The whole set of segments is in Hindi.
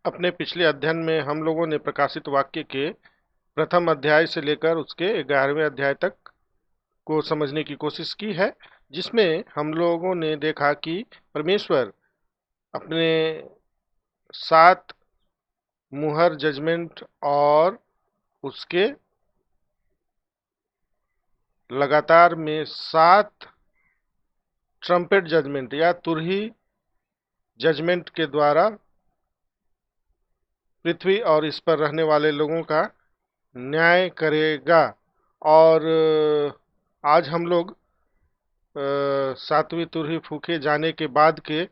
अपने पिछले अध्ययन में हम लोगों ने प्रकाशित वाक्य के प्रथम अध्याय से लेकर उसके 11वें अध्याय तक को समझने की कोशिश की है, जिसमें हम लोगों ने देखा कि परमेश्वर अपने 7 मुहर जजमेंट और उसके लगातार में 7 ट्रम्पेट जजमेंट या तुरही जजमेंट के द्वारा पृथ्वी और इस पर रहने वाले लोगों का न्याय करेगा। और आज हम लोग 7वीं तुरही फूके जाने के बाद के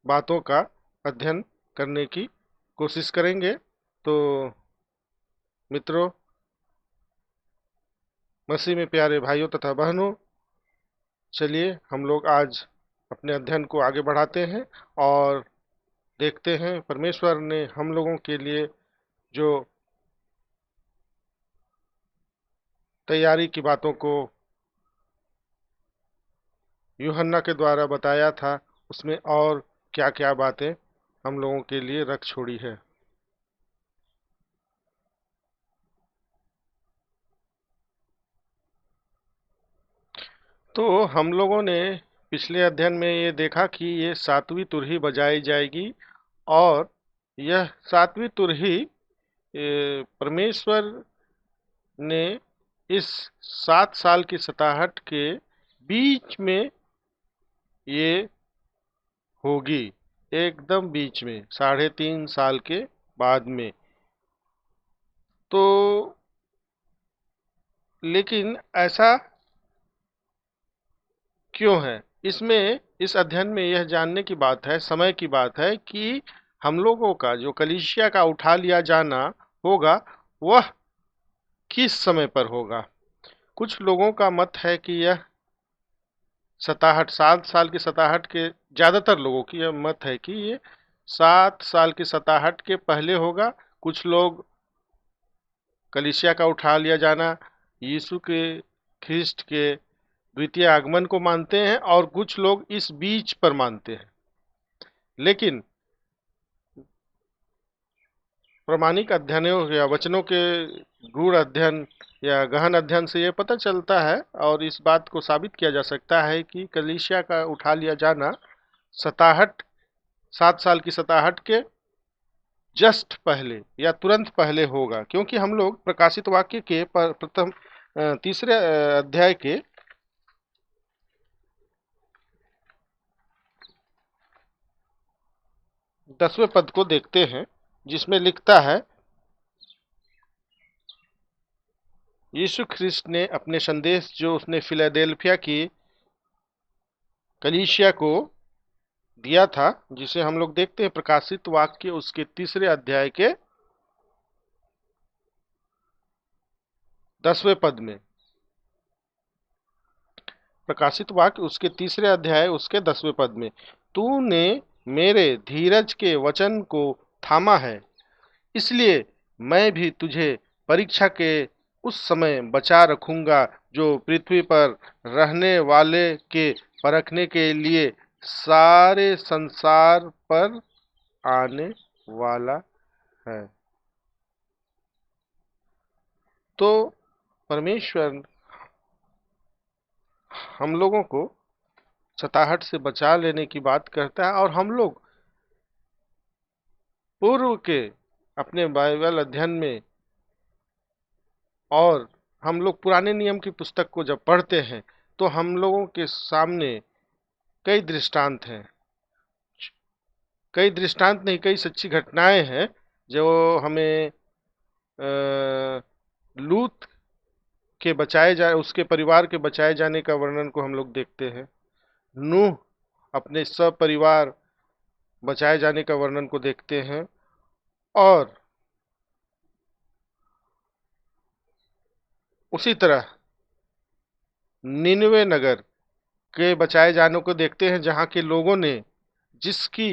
बातों का अध्ययन करने की कोशिश करेंगे। तो मित्रों, मसीह में प्यारे भाइयों तथा बहनों, चलिए हम लोग आज अपने अध्ययन को आगे बढ़ाते हैं और देखते हैं परमेश्वर ने हम लोगों के लिए जो तैयारी की बातों को यूहन्ना के द्वारा बताया था, उसमें और क्या क्या बातें हम लोगों के लिए रख छोड़ी है। तो हम लोगों ने पिछले अध्ययन में ये देखा कि ये 7वीं तुरही बजाई जाएगी और यह 7वीं तुरही परमेश्वर ने इस 7 साल की सताहट के बीच में ये होगी, एकदम बीच में 3.5 साल के बाद में। तो लेकिन ऐसा क्यों है? इसमें इस अध्ययन में यह जानने की बात है, समय की बात है कि हम लोगों का जो कलीसिया का उठा लिया जाना होगा वह किस समय पर होगा। कुछ लोगों का मत है कि यह 7 साल की सताहट के, ज्यादातर लोगों की यह मत है कि ये 7 साल की सताहट के पहले होगा। कुछ लोग कलीसिया का उठा लिया जाना यीशु के, ख्रिस्ट के द्वितीय आगमन को मानते हैं और कुछ लोग इस बीच पर मानते हैं। लेकिन प्रामाणिक अध्ययनों या वचनों के गूढ़ अध्ययन या गहन अध्ययन से यह पता चलता है और इस बात को साबित किया जा सकता है कि कलीसिया का उठा लिया जाना सताहट 7 साल की सताहट के जस्ट पहले या तुरंत पहले होगा, क्योंकि हम लोग प्रकाशित वाक्य के प्रथम तीसरे अध्याय के 10वें पद को देखते हैं, जिसमें लिखता है, यीशु ख्रिस्त ने अपने संदेश जो उसने फिलाडेल्फिया की कलीसिया को दिया था, जिसे हम लोग देखते हैं प्रकाशित वाक्य उसके तीसरे अध्याय के 10वें पद में। प्रकाशित वाक्य उसके तीसरे अध्याय उसके 10वें पद में, तूने मेरे धीरज के वचन को थामा है, इसलिए मैं भी तुझे परीक्षा के उस समय बचा रखूंगा जो पृथ्वी पर रहने वाले के परखने के लिए सारे संसार पर आने वाला है। तो परमेश्वर हम लोगों को सताहट से बचा लेने की बात करता है और हम लोग पूर्व के अपने बाइबल अध्ययन में और हम लोग पुराने नियम की पुस्तक को जब पढ़ते हैं तो हम लोगों के सामने कई दृष्टांत हैं, कई दृष्टांत नहीं, कई सच्ची घटनाएं हैं जो हमें लूत के बचाए जाए, उसके परिवार के बचाए जाने का वर्णन को हम लोग देखते हैं। नूह अपने सब परिवार बचाए जाने का वर्णन को देखते हैं और उसी तरह निनवे नगर के बचाए जाने को देखते हैं, जहां के लोगों ने जिसकी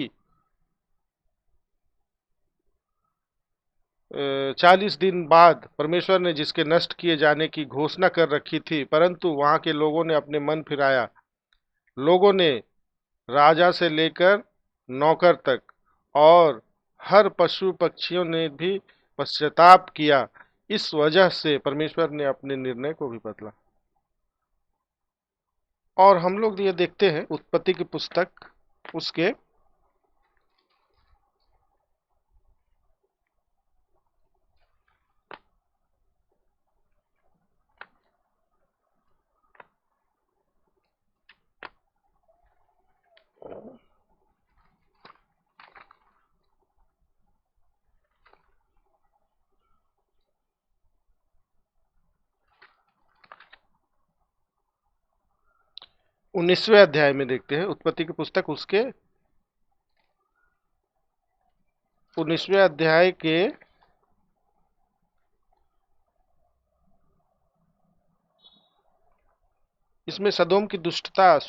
40 दिन बाद परमेश्वर ने जिसके नष्ट किए जाने की घोषणा कर रखी थी, परंतु वहां के लोगों ने अपने मन फिराया। लोगों ने राजा से लेकर नौकर तक और हर पशु पक्षियों ने भी पश्चाताप किया। इस वजह से परमेश्वर ने अपने निर्णय को भी बदला। और हम लोग ये देखते हैं उत्पत्ति की पुस्तक उसके 19वें अध्याय में देखते हैं उत्पत्ति की पुस्तक उसके 19वें अध्याय के इसमें सदोम की दुष्टता,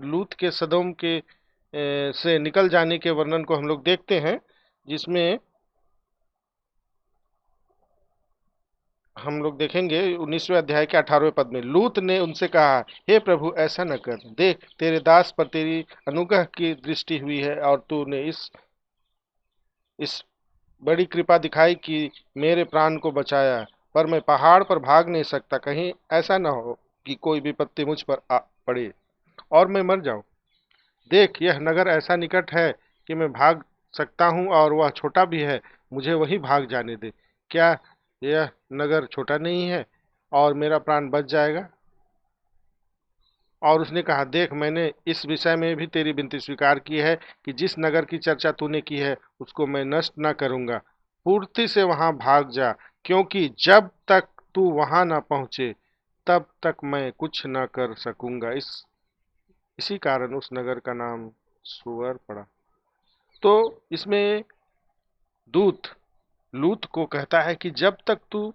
लूत के सदोम के से निकल जाने के वर्णन को हम लोग देखते हैं, जिसमें हम लोग देखेंगे 19वें अध्याय के 18वें पद में। लूत ने उनसे कहा, हे प्रभु, ऐसा न कर। देख, तेरे दास पर तेरी अनुग्रह की दृष्टि हुई है और तूने इस बड़ी कृपा दिखाई कि मेरे प्राण को बचाया। पर मैं पहाड़ पर भाग नहीं सकता, कहीं ऐसा न हो कि कोई विपत्ति मुझ पर आ पड़े और मैं मर जाऊं। देख, यह नगर ऐसा निकट है कि मैं भाग सकता हूँ और वह छोटा भी है, मुझे वहीं भाग जाने दे। क्या यह नगर छोटा नहीं है और मेरा प्राण बच जाएगा? और उसने कहा, देख, मैंने इस विषय में भी तेरी विनती स्वीकार की है कि जिस नगर की चर्चा तूने की है उसको मैं नष्ट न करूंगा। फुर्ती से वहां भाग जा, क्योंकि जब तक तू वहां न पहुंचे तब तक मैं कुछ न कर सकूंगा। इसी कारण उस नगर का नाम सुअर पड़ा। तो इसमें दूत लूत को कहता है कि जब तक तू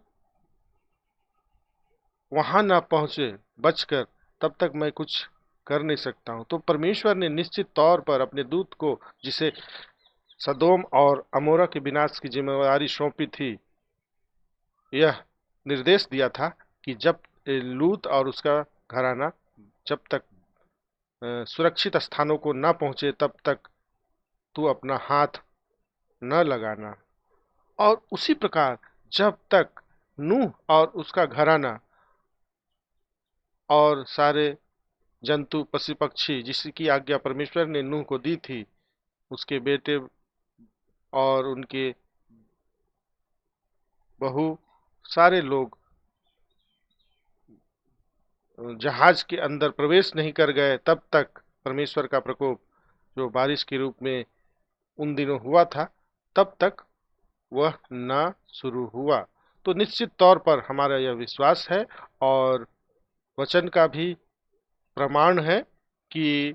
वहां ना पहुंचे बचकर, तब तक मैं कुछ कर नहीं सकता हूं। तो परमेश्वर ने निश्चित तौर पर अपने दूत को, जिसे सदोम और अमोरा के विनाश की जिम्मेदारी सौंपी थी, यह निर्देश दिया था कि जब लूत और उसका घराना जब तक सुरक्षित स्थानों को न पहुंचे तब तक तू अपना हाथ न लगाना। और उसी प्रकार जब तक नूह और उसका घराना और सारे जंतु पशु पक्षी, जिसकी आज्ञा परमेश्वर ने नूह को दी थी, उसके बेटे और उनके बहू, सारे लोग जहाज के अंदर प्रवेश नहीं कर गए, तब तक परमेश्वर का प्रकोप जो बारिश के रूप में उन दिनों हुआ था, तब तक वह ना शुरू हुआ। तो निश्चित तौर पर हमारा यह विश्वास है और वचन का भी प्रमाण है कि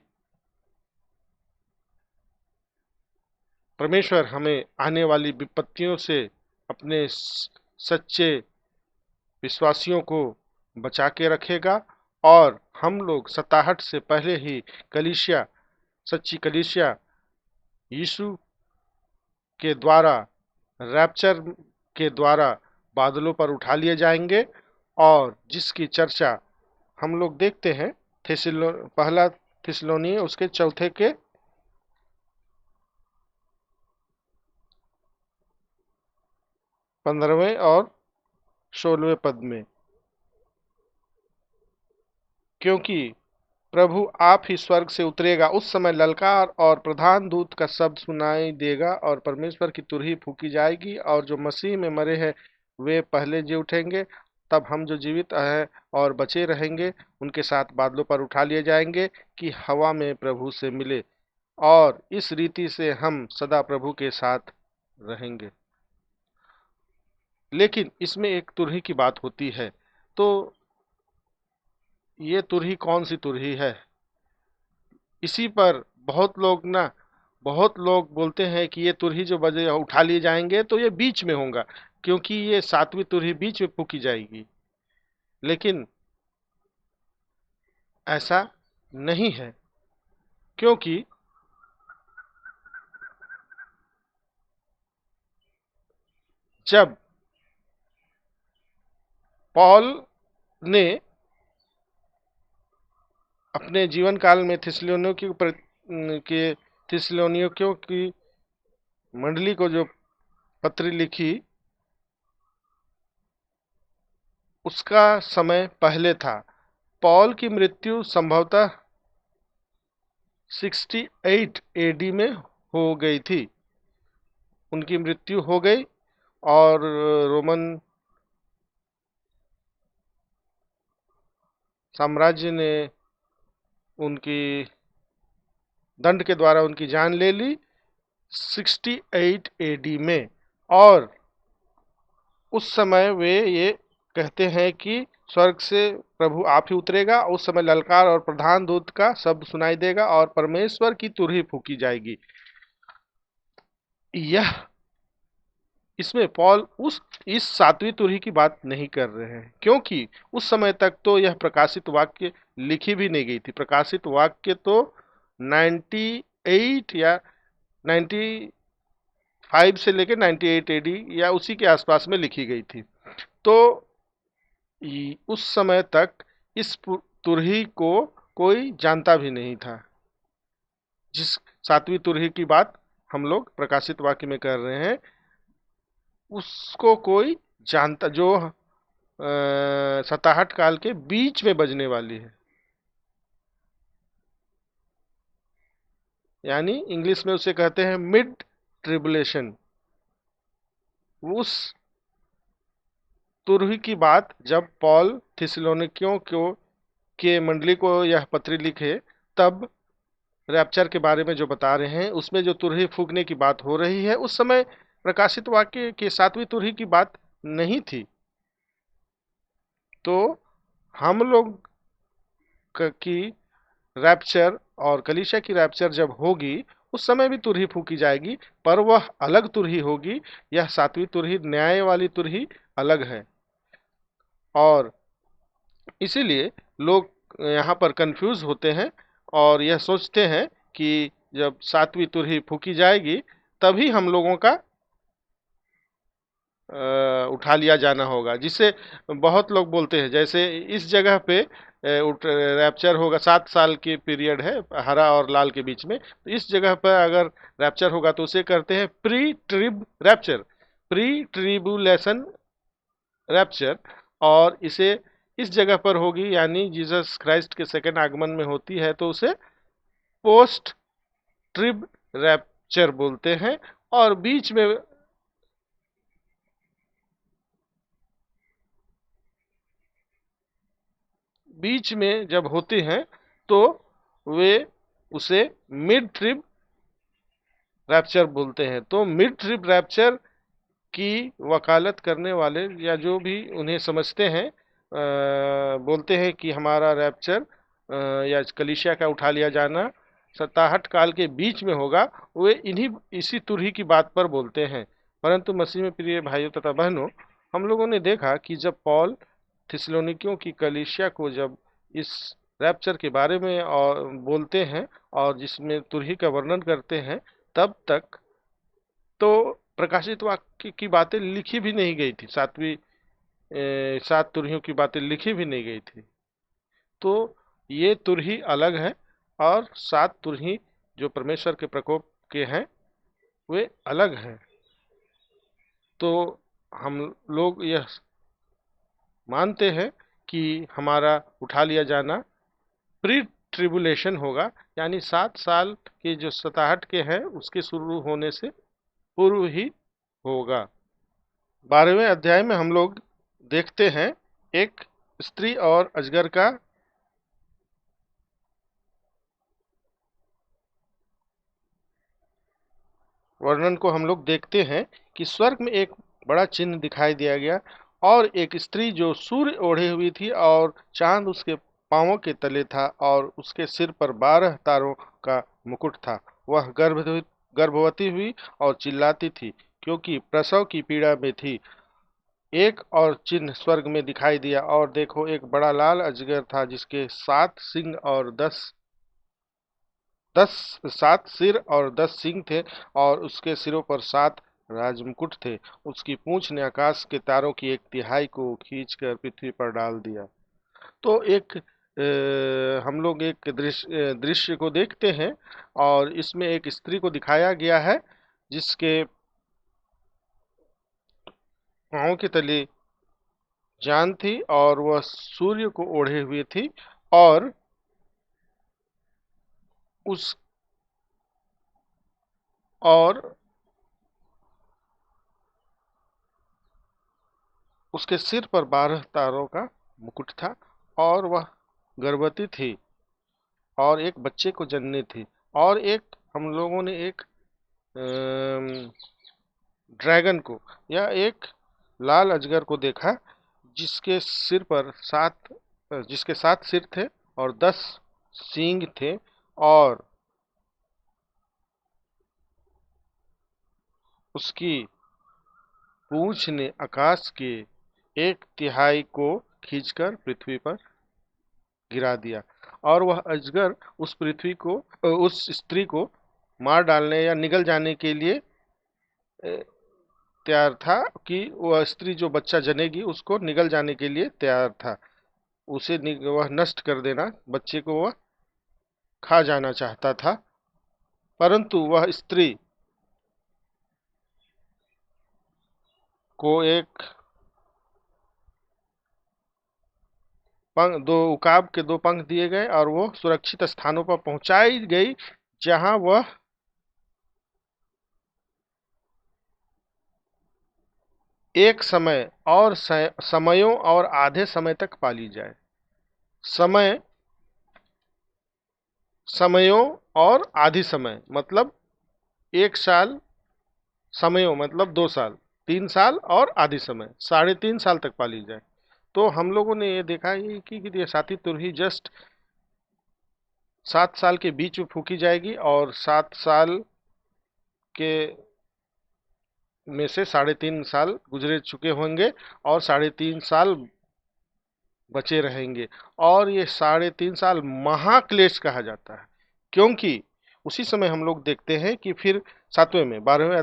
परमेश्वर हमें आने वाली विपत्तियों से अपने सच्चे विश्वासियों को बचा के रखेगा और हम लोग सताहट से पहले ही कलीसिया, सच्ची कलीसिया यीशु के द्वारा, रैप्चर के द्वारा बादलों पर उठा लिए जाएंगे, और जिसकी चर्चा हम लोग देखते हैं पहला थिस्सलुनीय उसके चौथे के 15वें और 16वें पद में। क्योंकि प्रभु आप ही स्वर्ग से उतरेगा, उस समय ललकार और प्रधान दूत का शब्द सुनाई देगा और परमेश्वर की तुरही फूकी जाएगी, और जो मसीह में मरे हैं वे पहले जी उठेंगे। तब हम जो जीवित हैं और बचे रहेंगे उनके साथ बादलों पर उठा लिए जाएंगे कि हवा में प्रभु से मिले, और इस रीति से हम सदा प्रभु के साथ रहेंगे। लेकिन इसमें एक तुरही की बात होती है। तो ये तुरही कौन सी तुरही है? इसी पर बहुत लोग बोलते हैं कि ये तुरही जो बजे उठा लिए जाएंगे तो ये बीच में होगा, क्योंकि ये सातवीं तुरही बीच में फूकी जाएगी। लेकिन ऐसा नहीं है, क्योंकि जब पॉल ने अपने जीवन काल में थिस्सलुनीकियों की मंडली को जो पत्र लिखी उसका समय पहले था। पॉल की मृत्यु संभवतः 68 एडी में हो गई थी। उनकी मृत्यु हो गई और रोमन साम्राज्य ने उनकी दंड के द्वारा उनकी जान ले ली 68 एडी में। और उस समय वे ये कहते हैं कि स्वर्ग से प्रभु आप ही उतरेगा। उस समय ललकार और प्रधान दूत का शब्द सुनाई देगा और परमेश्वर की तुरही फूकी जाएगी। यह इसमें पॉल उस इस सातवीं तुरही की बात नहीं कर रहे हैं, क्योंकि उस समय तक तो यह प्रकाशित वाक्य लिखी भी नहीं गई थी। प्रकाशित वाक्य तो 98 या 95 से लेकर 98 एडी या उसी के आसपास में लिखी गई थी। तो उस समय तक इस तुरही को कोई जानता भी नहीं था। जिस सातवीं तुरही की बात हम लोग प्रकाशित वाक्य में कर रहे हैं, उसको कोई जानता जो सताहठ काल के बीच में बजने वाली है। यानी इंग्लिश में उसे कहते हैं मिड ट्रिबुलेशन। उस तुरही की बात जब पॉल थिस्सलुनीकियों को के मंडली को यह पत्री लिखे, तब रैप्चर के बारे में जो बता रहे हैं उसमें जो तुरही फूकने की बात हो रही है, उस समय प्रकाशित वाक्य के सातवीं तुरही की बात नहीं थी। तो हम लोग की रैप्चर और कलीसिया की रैप्चर जब होगी उस समय भी तुरही फूकी जाएगी, पर वह अलग तुरही होगी। यह सातवीं तुरही न्याय वाली तुरही अलग है। और इसीलिए लोग यहाँ पर कंफ्यूज होते हैं और यह सोचते हैं कि जब सातवीं तुरही फूकी जाएगी तभी हम लोगों का उठा लिया जाना होगा। जिससे बहुत लोग बोलते हैं जैसे इस जगह पे रैप्चर होगा, 7 साल की पीरियड है हरा और लाल के बीच में, तो इस जगह पर अगर रैप्चर होगा तो उसे करते हैं pre trib rapture, pre tribulation rapture. और इसे इस जगह पर होगी यानी जीसस क्राइस्ट के सेकंड आगमन में होती है तो उसे पोस्ट ट्रिब रैप्चर बोलते हैं। और बीच में जब होते हैं तो वे उसे मिड ट्रिब रैप्चर बोलते हैं। तो मिड ट्रिब रैप्चर की वकालत करने वाले या जो भी उन्हें समझते हैं, बोलते हैं कि हमारा रैप्चर या कलीसिया का उठा लिया जाना 67 काल के बीच में होगा, वे इसी तुरही की बात पर बोलते हैं। परंतु मसीह में प्रिय भाइयों तथा बहनों, हम लोगों ने देखा कि जब पॉल थिस्सलुनीकियों की कलीसिया को जब इस रैप्चर के बारे में और बोलते हैं और जिसमें तुरही का वर्णन करते हैं, तब तक तो प्रकाशित वाक्य की बातें लिखी भी नहीं गई थी। सात तुरहियों की बातें लिखी भी नहीं गई थी। तो ये तुरही अलग है और सात तुरही जो परमेश्वर के प्रकोप के हैं वे अलग हैं। तो हम लोग यह मानते हैं कि हमारा उठा लिया जाना प्री ट्रिबुलेशन होगा, यानी 7 साल के जो 67 के हैं उसके शुरू होने से पूर्व ही होगा। 12वें अध्याय में हम लोग देखते हैं एक स्त्री और अजगर का वर्णन को हम लोग देखते हैं कि स्वर्ग में एक बड़ा चिन्ह दिखाई दिया गया और एक स्त्री जो सूर्य ओढ़े हुई थी और चांद उसके पांवों के तले था और उसके सिर पर 12 तारों का मुकुट था। वह गर्भवती हुई और चिल्लाती थी क्योंकि प्रसव की पीड़ा में थी। एक और चिन्ह स्वर्ग में दिखाई दिया और देखो एक बड़ा लाल अजगर था जिसके 7 सिंग और 7 सिर और 10 सींग थे और उसके सिरों पर 7 राजमुकुट थे। उसकी पूंछ ने आकाश के तारों की 1/3 को खींचकर पृथ्वी पर डाल दिया। तो हम लोग एक दृश्य को देखते हैं और इसमें एक स्त्री को दिखाया गया है जिसके पाँव के तले जान थी और वह सूर्य को ओढ़े हुए थी, और उस और उसके सिर पर 12 तारों का मुकुट था, और वह गर्भवती थी और एक बच्चे को जननी थी। और एक हम लोगों ने एक ड्रैगन को या एक लाल अजगर को देखा, जिसके सिर पर जिसके 7 सिर थे और 10 सींग थे, और उसकी पूंछ ने आकाश के 1/3 को खींचकर पृथ्वी पर गिरा दिया। और वह अजगर उस स्त्री को मार डालने या निगल जाने के लिए तैयार था, कि वह स्त्री जो बच्चा जनेगी उसको निगल जाने के लिए तैयार था। वह नष्ट कर देना, बच्चे को वह खा जाना चाहता था। परंतु वह स्त्री को दो उकाब के 2 पंख दिए गए, और वो सुरक्षित स्थानों पर पहुंचाई गई, जहां वह एक समय और समयों और आधे समय तक पाली जाए। समय, समयों और आधी समय मतलब 1 साल, समयों मतलब 2 साल, 3 साल और आधी समय 3.5 साल तक पाली जाए। तो हम लोगों ने ये देखा है कि ये साथी तुरही जस्ट 7 साल के बीच में फूकी जाएगी, और 7 साल के में से 3.5 साल गुजरे चुके होंगे और 3.5 साल बचे रहेंगे। और ये 3.5 साल महाक्लेश कहा जाता है, क्योंकि उसी समय हम लोग देखते हैं कि फिर 7वें में 12वें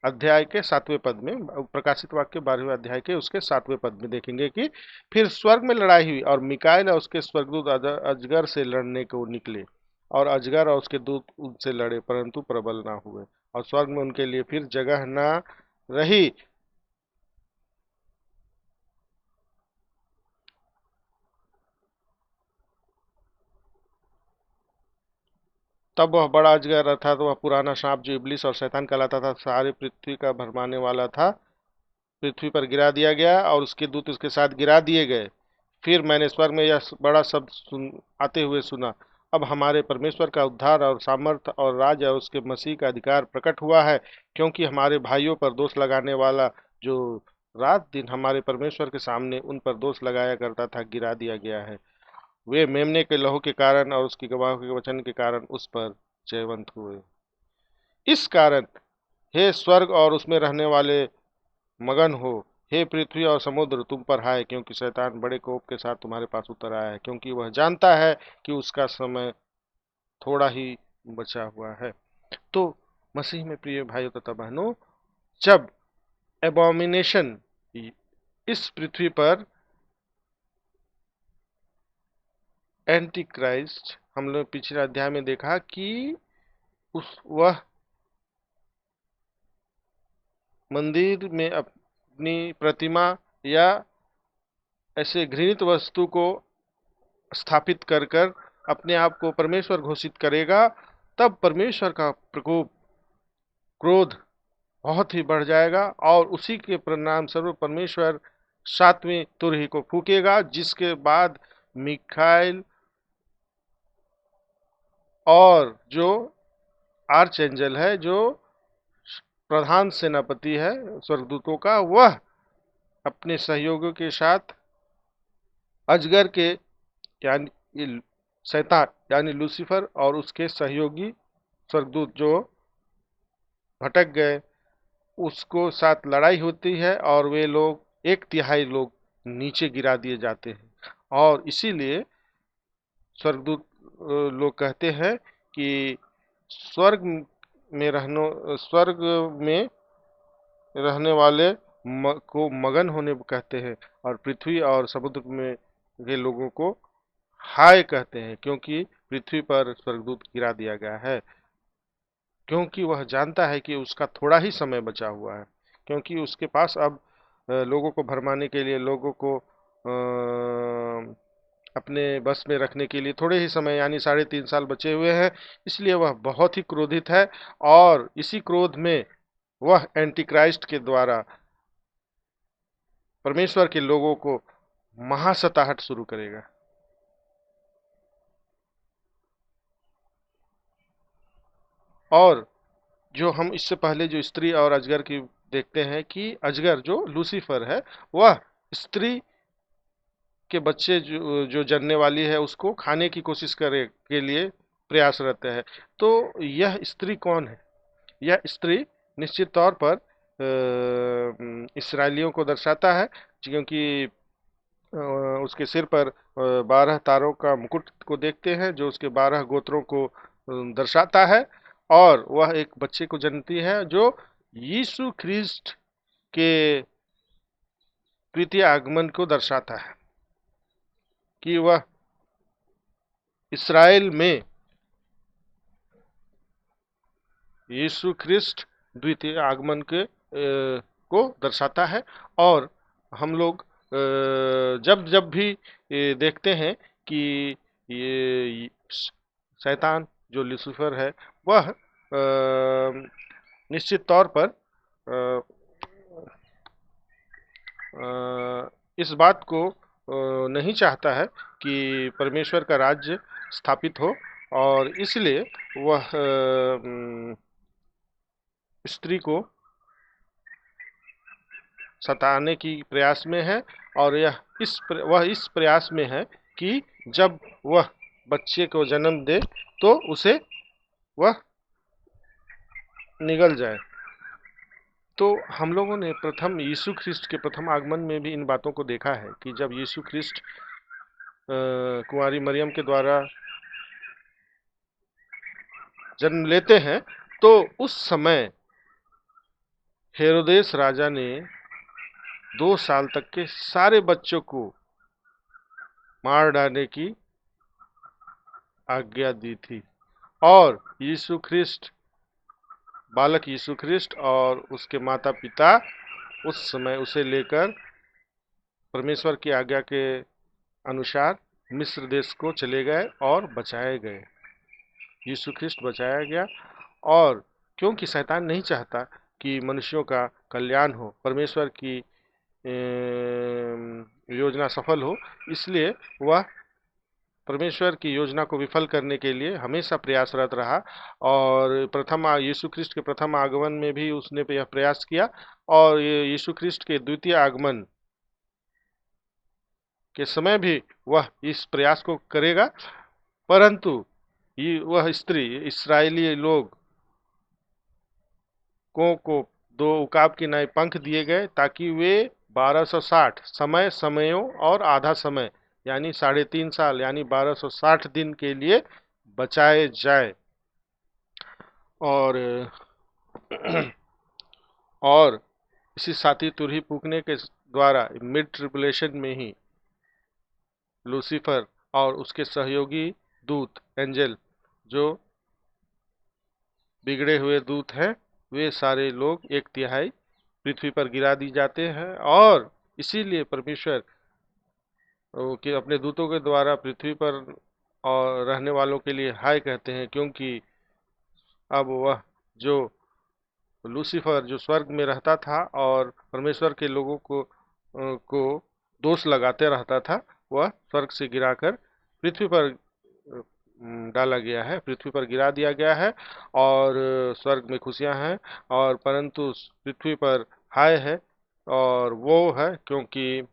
अध्याय के 7वें पद में, प्रकाशित वाक्य 12वें अध्याय के उसके 7वें पद में देखेंगे कि फिर स्वर्ग में लड़ाई हुई, और मिकाएल और उसके स्वर्गदूत अजगर से लड़ने को निकले, और अजगर और उसके दूत उनसे लड़े, परंतु प्रबल ना हुए, और स्वर्ग में उनके लिए फिर जगह ना रही। तब वह बड़ा अजगर अर्थात वह पुराना सांप जो इब्लिस और शैतान कहलाता था, सारे पृथ्वी का भरमाने वाला था, पृथ्वी पर गिरा दिया गया, और उसके दूत उसके साथ गिरा दिए गए। फिर मैंने स्वर्ग में यह बड़ा शब्द आते हुए सुना, अब हमारे परमेश्वर का उद्धार और सामर्थ और राज और उसके मसीह का अधिकार प्रकट हुआ है, क्योंकि हमारे भाइयों पर दोष लगाने वाला, जो रात दिन हमारे परमेश्वर के सामने उन पर दोष लगाया करता था, गिरा दिया गया है। वे मेमने के लहू के कारण और उसकी गवाह के वचन के कारण उस पर जयवंत हुए। इस कारण हे स्वर्ग और उसमें रहने वाले मगन हो, हे पृथ्वी और समुद्र तुम पर हाय, क्योंकि शैतान बड़े कोप के साथ तुम्हारे पास उतर आया है, क्योंकि वह जानता है कि उसका समय थोड़ा ही बचा हुआ है। तो मसीह में प्रिय भाइयों तथा बहनों, जब एबोमिनेशन इस पृथ्वी पर एंटी क्राइस्ट, हम लोग पिछले अध्याय में देखा कि वह मंदिर में अपनी प्रतिमा या ऐसे घृणित वस्तु को स्थापित कर कर अपने आप को परमेश्वर घोषित करेगा, तब परमेश्वर का प्रकोप, क्रोध बहुत ही बढ़ जाएगा, और उसी के परिणाम स्वरूप परमेश्वर 7वीं तुरही को फूकेगा, जिसके बाद मिखाइल और जो आर्च एंजल है, जो प्रधान सेनापति है स्वर्गदूतों का, वह अपने सहयोगियों के साथ अजगर के यानी शैतान यानी लूसीफर और उसके सहयोगी स्वर्गदूत जो भटक गए, उसको साथ लड़ाई होती है, और वे लोग 1/3 लोग नीचे गिरा दिए जाते हैं। और इसीलिए स्वर्गदूत लोग कहते हैं कि स्वर्ग स्वर्ग में रहने वाले को मगन होने कहते हैं, और पृथ्वी और समुद्र में के लोगों को हाय कहते हैं, क्योंकि पृथ्वी पर स्वर्गदूत गिरा दिया गया है। क्योंकि वह जानता है कि उसका थोड़ा ही समय बचा हुआ है, क्योंकि उसके पास अब लोगों को भरमाने के लिए, लोगों को अपने बस में रखने के लिए थोड़े ही समय यानी 3.5 साल बचे हुए हैं। इसलिए वह बहुत ही क्रोधित है और इसी क्रोध में वह एंटी क्राइस्ट के द्वारा परमेश्वर के लोगों को महासताहट शुरू करेगा। और जो हम इससे पहले जो स्त्री और अजगर की देखते हैं कि अजगर जो लूसीफर है, वह स्त्री के बच्चे जो जनने वाली है उसको खाने की कोशिश करे के लिए प्रयासरत है। तो यह स्त्री कौन है? यह स्त्री निश्चित तौर पर इसराइलियों को दर्शाता है, क्योंकि उसके सिर पर 12 तारों का मुकुट को देखते हैं जो उसके 12 गोत्रों को दर्शाता है। और वह एक बच्चे को जन्मती है जो यीशु ख्रिस्ट के द्वितीय आगमन को दर्शाता है, कि वह इसराइल में यीशु ख्रिस्ट द्वितीय आगमन के को दर्शाता है। और हम लोग जब जब भी देखते हैं कि ये शैतान जो लूसीफर है, वह निश्चित तौर पर इस बात को नहीं चाहता है कि परमेश्वर का राज्य स्थापित हो, और इसलिए वह स्त्री को सताने की प्रयास में है। और वह इस प्रयास में है कि जब वह बच्चे को जन्म दे तो उसे वह निगल जाए। तो हम लोगों ने प्रथम यीशु ख्रिस्ट के प्रथम आगमन में भी इन बातों को देखा है कि जब यीशु ख्रिस्ट कुंवारी मरियम के द्वारा जन्म लेते हैं, तो उस समय हेरोदेस राजा ने 2 साल तक के सारे बच्चों को मार डालने की आज्ञा दी थी। और बालक यीशु ख्रिस्ट और उसके माता पिता उस समय उसे लेकर परमेश्वर की आज्ञा के अनुसार मिस्र देश को चले गए और बचाए गए। यीशु ख्रिस्ट बचाया गया। और क्योंकि शैतान नहीं चाहता कि मनुष्यों का कल्याण हो, परमेश्वर की योजना सफल हो, इसलिए वह परमेश्वर की योजना को विफल करने के लिए हमेशा प्रयासरत रहा। और यीशु ख्रिस्ट के प्रथम आगमन में भी उसने यह प्रयास किया, और यीशु ख्रिस्ट के द्वितीय आगमन के समय भी वह इस प्रयास को करेगा। परंतु वह स्त्री, इसराइली लोग को 2 उकाब की नए पंख दिए गए ताकि वे 1260 समयों और आधा समय यानी 3.5 साल यानी 1260 दिन के लिए बचाए जाए। और और इसी साथी तुरही फूकने के द्वारा मिड ट्रिबुलेशन में ही लूसीफर और उसके सहयोगी दूत एंजल, जो बिगड़े हुए दूत हैं, वे सारे लोग 1/3 पृथ्वी पर गिरा दी जाते हैं। और इसीलिए परमेश्वर कि अपने दूतों के द्वारा पृथ्वी पर और रहने वालों के लिए हाय कहते हैं, क्योंकि अब वह जो लूसीफर जो स्वर्ग में रहता था और परमेश्वर के लोगों को दोष लगाते रहता था, वह स्वर्ग से गिराकर पृथ्वी पर डाला गया है, पृथ्वी पर गिरा दिया गया है। और स्वर्ग में खुशियां हैं, और परंतु पृथ्वी पर हाय है। और वो है क्योंकि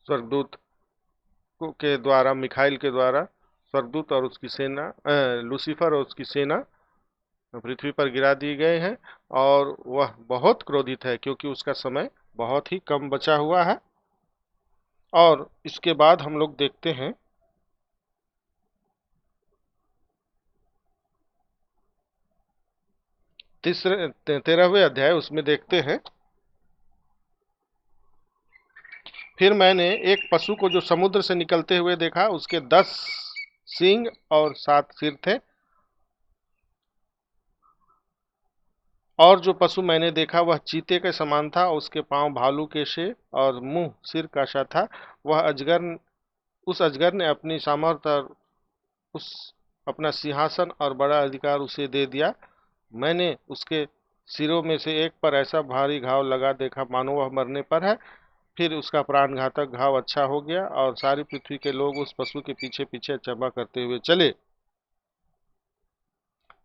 स्वर्गदूत के द्वारा, मिखाइल के द्वारा स्वर्गदूत और उसकी सेना, लूसीफर और उसकी सेना पृथ्वी पर गिरा दिए गए हैं। और वह बहुत क्रोधित है क्योंकि उसका समय बहुत ही कम बचा हुआ है। और इसके बाद हम लोग देखते हैं तीसरे 13वें अध्याय, उसमें देखते हैं, फिर मैंने एक पशु को जो समुद्र से निकलते हुए देखा, उसके 10 सींग और 7 सिर थे, और जो पशु मैंने देखा वह चीते के समान था, उसके पांव भालू के से और मुंह सिर का सा था। वह अजगर उस अजगर ने अपनी सामर्थ्य और उस अपना सिंहासन और बड़ा अधिकार उसे दे दिया। मैंने उसके सिरों में से एक पर ऐसा भारी घाव लगा देखा मानो वह मरने पर है। फिर उसका प्राणघातक घाव अच्छा हो गया और सारी पृथ्वी के लोग उस पशु के पीछे पीछे चंबा करते हुए चले।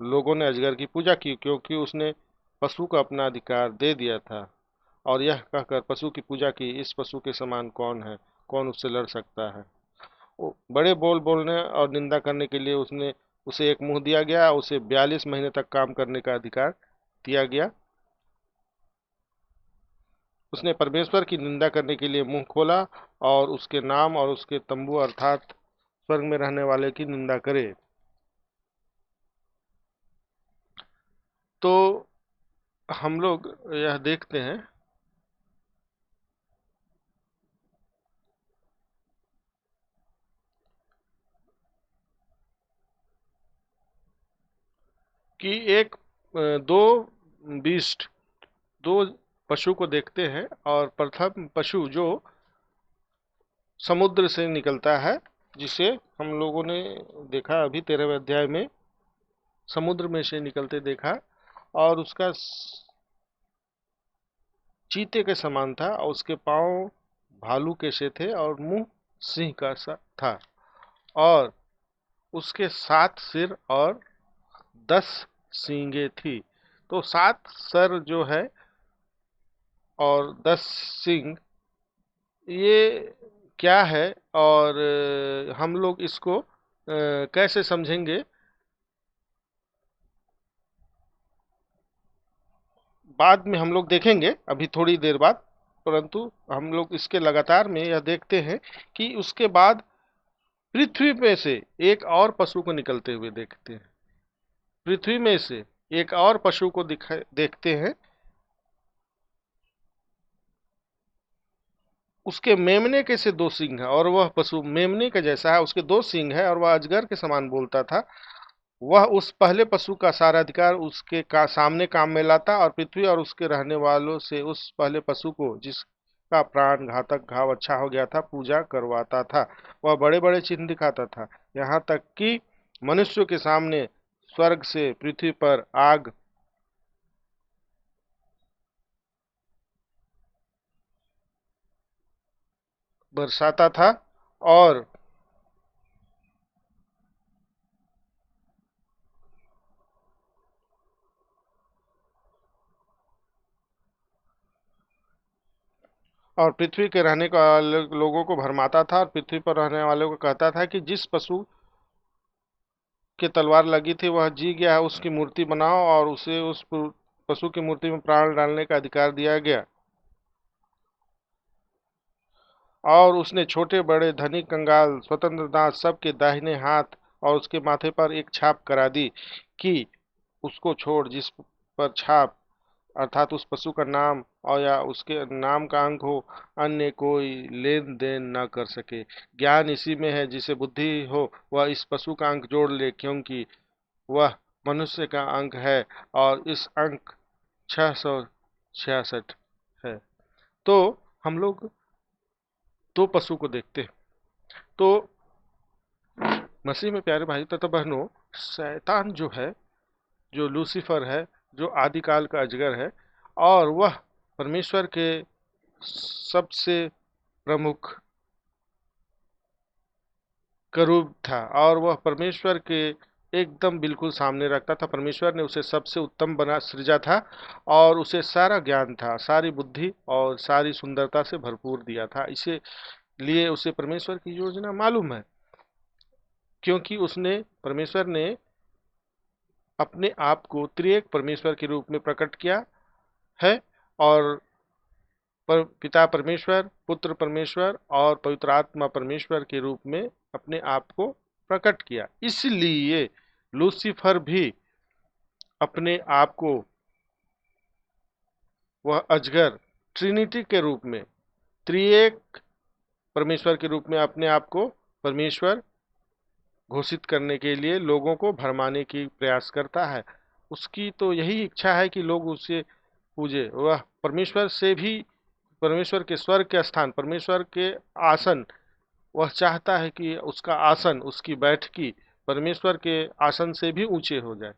लोगों ने अजगर की पूजा की क्योंकि उसने पशु को अपना अधिकार दे दिया था, और यह कहकर पशु की पूजा की, इस पशु के समान कौन है, कौन उससे लड़ सकता है। बड़े बोल बोलने और निंदा करने के लिए उसने उसे एक मुंह दिया गया, उसे 42 महीने तक काम करने का अधिकार दिया गया। उसने परमेश्वर की निंदा करने के लिए मुंह खोला और उसके नाम और उसके तंबू अर्थात स्वर्ग में रहने वाले की निंदा करे। तो हम लोग यह देखते हैं कि दो बीस्ट दो पशु को देखते हैं, और प्रथम पशु जो समुद्र से निकलता है, जिसे हम लोगों ने देखा अभी 13वें अध्याय में, समुद्र में से निकलते देखा, और उसका चीते के समान था और उसके पांव भालू के से थे और मुंह सिंह का सा था, और उसके 7 सिर और 10 सींगे थी। तो 7 सर जो है और 10 सींग, ये क्या है, और हम लोग इसको कैसे समझेंगे, बाद में हम लोग देखेंगे अभी थोड़ी देर बाद। परंतु हम लोग इसके लगातार में यह देखते हैं कि उसके बाद पृथ्वी में से एक और पशु को निकलते हुए देखते हैं। पृथ्वी में से एक और पशु को देखते हैं। उसके मेमने के से 2 सींग है, और वह पशु मेमने के जैसा है, उसके 2 सींग है, और वह अजगर के समान बोलता था। वह उस पहले पशु का सारा अधिकार उसके सामने काम में लाता और पृथ्वी और उसके रहने वालों से उस पहले पशु को, जिसका प्राण घातक घाव अच्छा हो गया था, पूजा करवाता था। वह बड़े बड़े चिन्ह दिखाता था, यहाँ तक कि मनुष्यों के सामने स्वर्ग से पृथ्वी पर आग बरसाता था। और पृथ्वी के रहने वाले लोगों को भरमाता था, और पृथ्वी पर रहने वालों को कहता था कि जिस पशु के तलवार लगी थी वह जी गया है, उसकी मूर्ति बनाओ, और उसे उस पशु की मूर्ति में प्राण डालने का अधिकार दिया गया। और उसने छोटे बड़े धनिक कंगाल स्वतंत्र दास सबके दाहिने हाथ और उसके माथे पर एक छाप करा दी कि उसको छोड़ जिस पर छाप अर्थात उस पशु का नाम और या उसके नाम का अंक हो, अन्य कोई लेन देन न कर सके। ज्ञान इसी में है, जिसे बुद्धि हो वह इस पशु का अंक जोड़ ले, क्योंकि वह मनुष्य का अंक है, और इस अंक 666 है। तो हम लोग 2 पशु को देखते हैं। तो मसीह में प्यारे भाई तथा बहनों, शैतान जो है, जो लूसीफर है, जो आदिकाल का अजगर है, और वह परमेश्वर के सबसे प्रमुख करूब था, और वह परमेश्वर के एकदम बिल्कुल सामने रखता था। परमेश्वर ने उसे सबसे उत्तम बना सृजा था, और उसे सारा ज्ञान था, सारी बुद्धि और सारी सुंदरता से भरपूर दिया था। इसे लिए उसे परमेश्वर की योजना मालूम है, क्योंकि उसने परमेश्वर ने अपने आप को त्रिएक परमेश्वर के रूप में प्रकट किया है, और पिता परमेश्वर, पुत्र परमेश्वर और पवित्र आत्मा परमेश्वर के रूप में अपने आप को प्रकट किया। इसलिए लूसीफर भी अपने आप को, वह अजगर, ट्रिनिटी के रूप में, त्रिएक परमेश्वर के रूप में अपने आप को परमेश्वर घोषित करने के लिए लोगों को भरमाने की प्रयास करता है। उसकी तो यही इच्छा है कि लोग उसे पूजे। वह परमेश्वर से भी, परमेश्वर के स्वर्ग के स्थान, परमेश्वर के आसन, वह चाहता है कि उसका आसन, उसकी बैठकी परमेश्वर के आसन से भी ऊंचे हो जाए,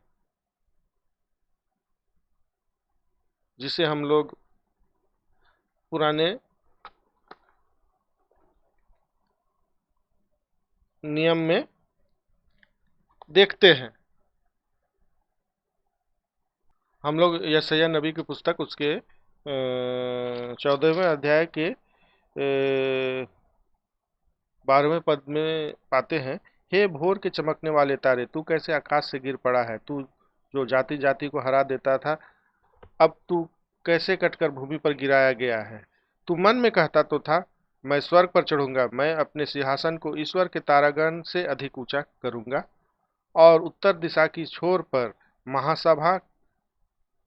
जिसे हम लोग पुराने नियम में देखते हैं। हम लोग यशायाह नबी की पुस्तक उसके 14वें अध्याय के 12वें पद में पाते हैं, हे भोर के चमकने वाले तारे, तू कैसे आकाश से गिर पड़ा है, तू जो जाति जाति को हरा देता था, अब तू कैसे कटकर भूमि पर गिराया गया है। तू मन में कहता तो था, मैं स्वर्ग पर चढ़ूंगा, मैं अपने सिंहासन को ईश्वर के तारागण से अधिक ऊंचा करूंगा और उत्तर दिशा की छोर पर महासभा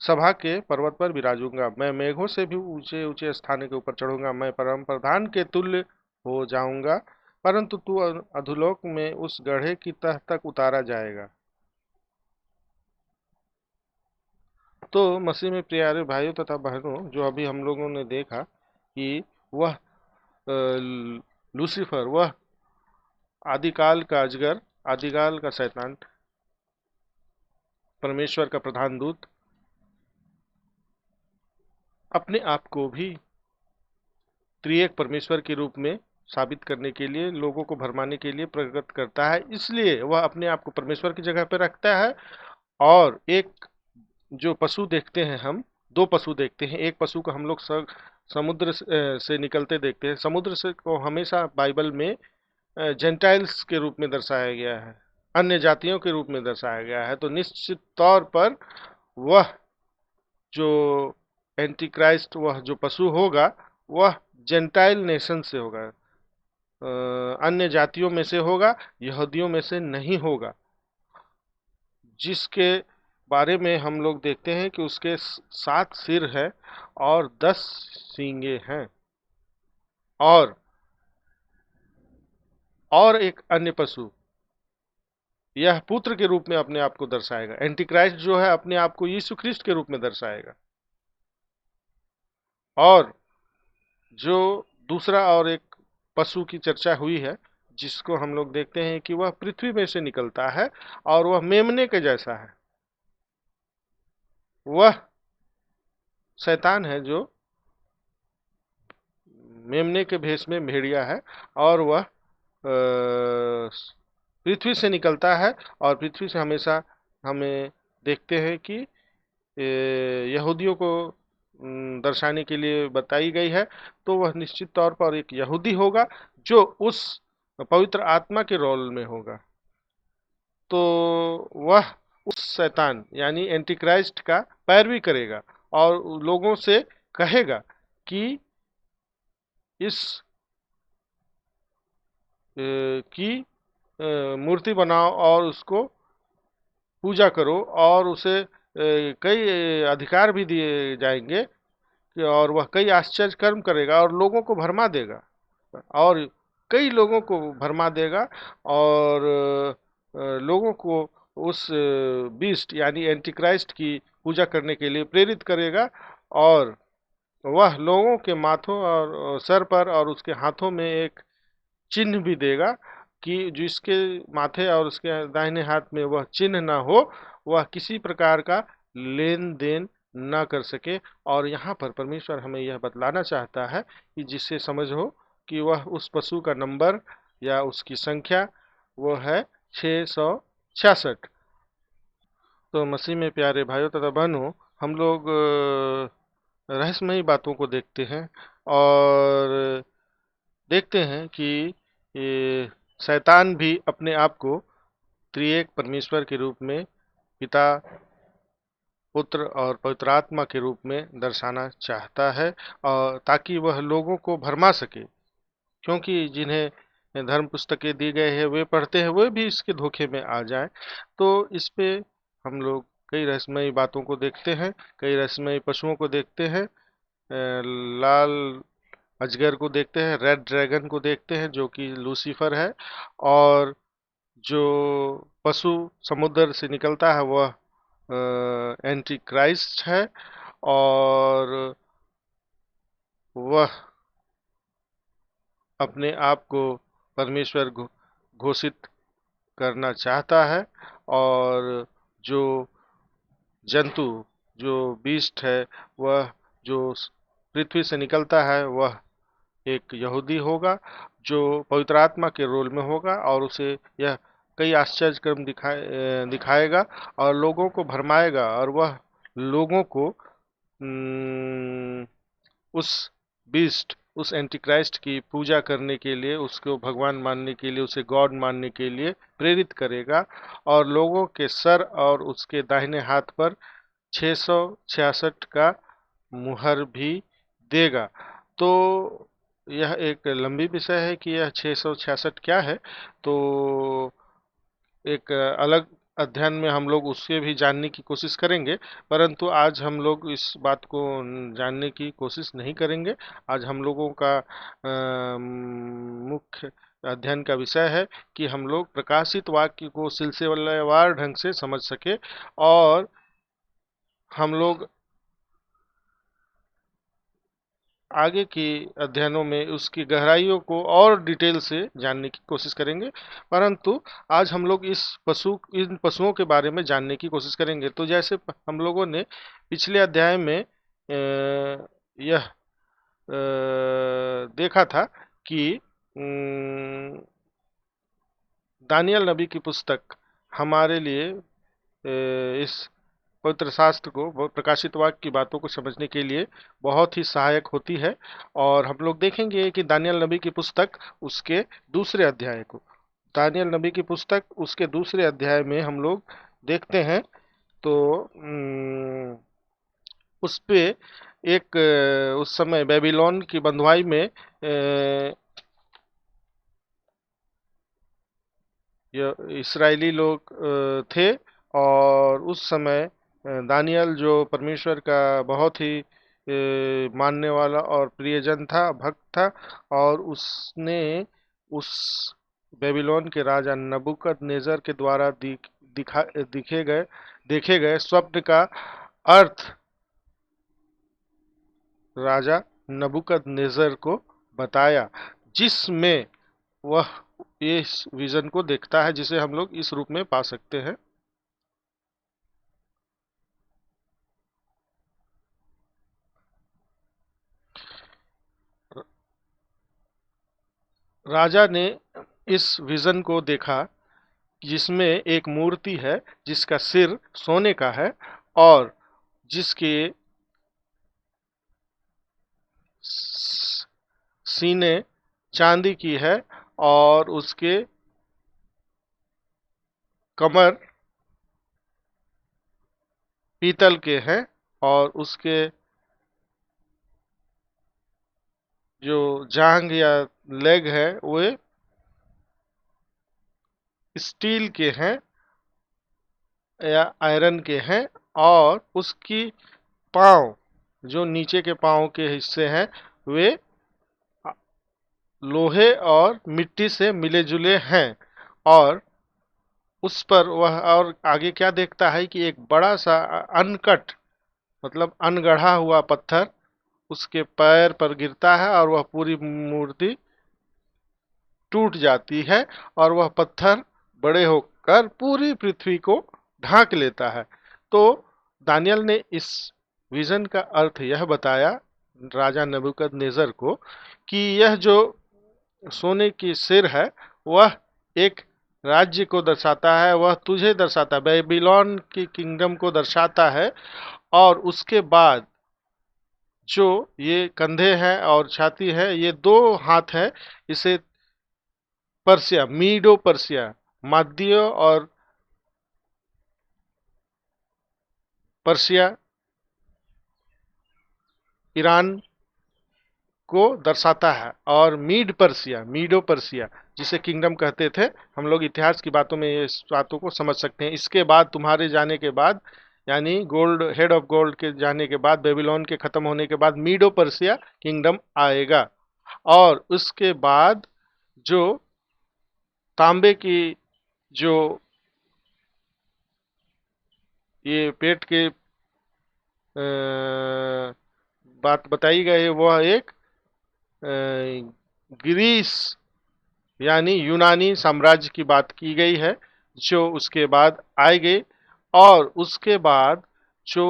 सभा के पर्वत पर विराजूंगा। मैं मेघों से भी ऊंचे ऊंचे स्थान के ऊपर चढ़ूंगा, मैं परम प्रधान के तुल्य हो जाऊंगा, परंतु तू अधोलोक में उस गड्ढे की तह तक उतारा जाएगा। तो मसीह में प्यारे भाइयों तथा बहनों, जो अभी हम लोगों ने देखा कि वह लूसीफर, वह आदिकाल का अजगर, आदिकाल का शैतान, परमेश्वर का प्रधान दूत, अपने आप को भी त्रिएक परमेश्वर के रूप में साबित करने के लिए, लोगों को भरमाने के लिए प्रकट करता है। इसलिए वह अपने आप को परमेश्वर की जगह पर रखता है। और एक जो पशु देखते हैं हम, दो पशु देखते हैं। एक पशु को हम लोग समुद्र से निकलते देखते हैं। समुद्र से को हमेशा बाइबल में जेंटाइल्स के रूप में दर्शाया गया है, अन्य जातियों के रूप में दर्शाया गया है। तो निश्चित तौर पर वह जो एंटी क्राइस्ट, वह जो पशु होगा, वह जेंटाइल नेशन से होगा, अन्य जातियों में से होगा, यहूदियों में से नहीं होगा, जिसके बारे में हम लोग देखते हैं कि उसके 7 सिर है और 10 सींगे हैं। और एक अन्य पशु यह पुत्र के रूप में अपने आप को दर्शाएगा। एंटी क्राइस्ट जो है अपने आप को यीशु ख्रिस्ट के रूप में दर्शाएगा। और जो दूसरा और एक पशु की चर्चा हुई है, जिसको हम लोग देखते हैं कि वह पृथ्वी में से निकलता है और वह मेमने के जैसा है। वह शैतान है जो मेमने के भेष में भेड़िया है, और वह पृथ्वी से निकलता है। और पृथ्वी से हमेशा हमें देखते हैं कि यहूदियों को दर्शाने के लिए बताई गई है। तो वह निश्चित तौर पर एक यहूदी होगा जो उस पवित्र आत्मा के रोल में होगा। तो वह उस शैतान यानी एंटी क्राइस्ट का पैरवी करेगा और लोगों से कहेगा कि इस की मूर्ति बनाओ और उसको पूजा करो, और उसे कई अधिकार भी दिए जाएंगे और वह कई आश्चर्य कर्म करेगा और लोगों को भरमा देगा, और कई लोगों को भरमा देगा और लोगों को उस बीस्ट यानी एंटी क्राइस्ट की पूजा करने के लिए प्रेरित करेगा। और वह लोगों के माथों और सर पर और उसके हाथों में एक चिन्ह भी देगा कि जिसके माथे और उसके दाहिने हाथ में वह चिन्ह ना हो, वह किसी प्रकार का लेन देन ना कर सके। और यहाँ पर परमेश्वर हमें यह बतलाना चाहता है कि जिससे समझ हो कि वह उस पशु का नंबर या उसकी संख्या वो है 666। तो मसीह में प्यारे भाइयों तथा बहनों, हम लोग रहस्यमयी बातों को देखते हैं और देखते हैं कि ये शैतान भी अपने आप को त्रिएक परमेश्वर के रूप में, पिता, पुत्र और पवित्र आत्मा के रूप में दर्शाना चाहता है, और ताकि वह लोगों को भरमा सके। क्योंकि जिन्हें धर्म पुस्तकें दी गई है वे पढ़ते हैं, वे भी इसके धोखे में आ जाएं। तो इस पे हम लोग कई रहस्यमयी बातों को देखते हैं, कई रहस्यमयी पशुओं को देखते हैं। लाल अजगर को देखते हैं, रेड ड्रैगन को देखते हैं जो कि लूसीफर है, और जो पशु समुद्र से निकलता है वह एंटी क्राइस्ट है और वह अपने आप को परमेश्वर घोषित करना चाहता है। और जो जंतु, जो बीस्ट है, वह जो पृथ्वी से निकलता है, वह एक यहूदी होगा जो पवित्र आत्मा के रोल में होगा और उसे यह कई आश्चर्य कर्म दिखाएगा और लोगों को भरमाएगा और वह लोगों को उस बीस्ट, उस एंटीक्राइस्ट की पूजा करने के लिए, उसको भगवान मानने के लिए, उसे गॉड मानने के लिए प्रेरित करेगा और लोगों के सर और उसके दाहिने हाथ पर 666 का मुहर भी देगा। तो यह एक लंबी विषय है कि यह 666 क्या है, तो एक अलग अध्ययन में हम लोग उसके भी जानने की कोशिश करेंगे, परंतु आज हम लोग इस बात को जानने की कोशिश नहीं करेंगे। आज हम लोगों का मुख्य अध्ययन का विषय है कि हम लोग प्रकाशित वाक्य को सिलसिलेवार ढंग से समझ सके और हम लोग आगे के अध्ययनों में उसकी गहराइयों को और डिटेल से जानने की कोशिश करेंगे। परंतु आज हम लोग इन पशुओं के बारे में जानने की कोशिश करेंगे। तो जैसे हम लोगों ने पिछले अध्याय में यह देखा था कि दानियल नबी की पुस्तक हमारे लिए इस पवित्र शास्त्र को, प्रकाशित वाक्य की बातों को समझने के लिए बहुत ही सहायक होती है। और हम लोग देखेंगे कि दानियल नबी की पुस्तक उसके दूसरे अध्याय को, दानियल नबी की पुस्तक उसके दूसरे अध्याय में हम लोग देखते हैं। तो उस पे एक उस समय बेबीलोन की बंधुआई में इस्राएली लोग थे और उस समय दानियल जो परमेश्वर का बहुत ही मानने वाला और प्रियजन था, भक्त था, और उसने उस बेबीलोन के राजा नबूकदनेस्सर के द्वारा देखे गए स्वप्न का अर्थ राजा नबूकदनेस्सर को बताया, जिसमें वह इस विजन को देखता है, जिसे हम लोग इस रूप में पा सकते हैं। राजा ने इस विजन को देखा जिसमें एक मूर्ति है जिसका सिर सोने का है और जिसके सीने चांदी की है और उसके कमर पीतल के हैं और उसके जो जांग या लेग है वे स्टील के हैं या आयरन के हैं और उसकी पांव, जो नीचे के पांव के हिस्से हैं, वे लोहे और मिट्टी से मिले जुले हैं। और उस पर वह और आगे क्या देखता है कि एक बड़ा सा अनकट, मतलब अनगढ़ा हुआ पत्थर उसके पैर पर गिरता है और वह पूरी मूर्ति टूट जाती है और वह पत्थर बड़े होकर पूरी पृथ्वी को ढांक लेता है। तो दानियल ने इस विजन का अर्थ यह बताया राजा नबूकदनेस्सर को कि यह जो सोने की सिर है वह एक राज्य को दर्शाता है, वह तुझे दर्शाता है, बेबीलोन की किंगडम को दर्शाता है। और उसके बाद जो ये कंधे हैं और छाती है, ये दो हाथ है, इसे पर्सिया, मीडो पर्सिया, माद्य और पर्सिया, ईरान को दर्शाता है। और मीडो पर्सिया जिसे किंगडम कहते थे, हम लोग इतिहास की बातों में इस बातों को समझ सकते हैं। इसके बाद तुम्हारे जाने के बाद, यानी गोल्ड, हेड ऑफ गोल्ड के जाने के बाद, बेबीलोन के खत्म होने के बाद मीडो पर्सिया किंगडम आएगा। और उसके बाद जो तांबे की जो ये पेट के बात बताई गई, वह एक ग्रीस यानी यूनानी साम्राज्य की बात की गई है, जो उसके बाद आए गए। और उसके बाद जो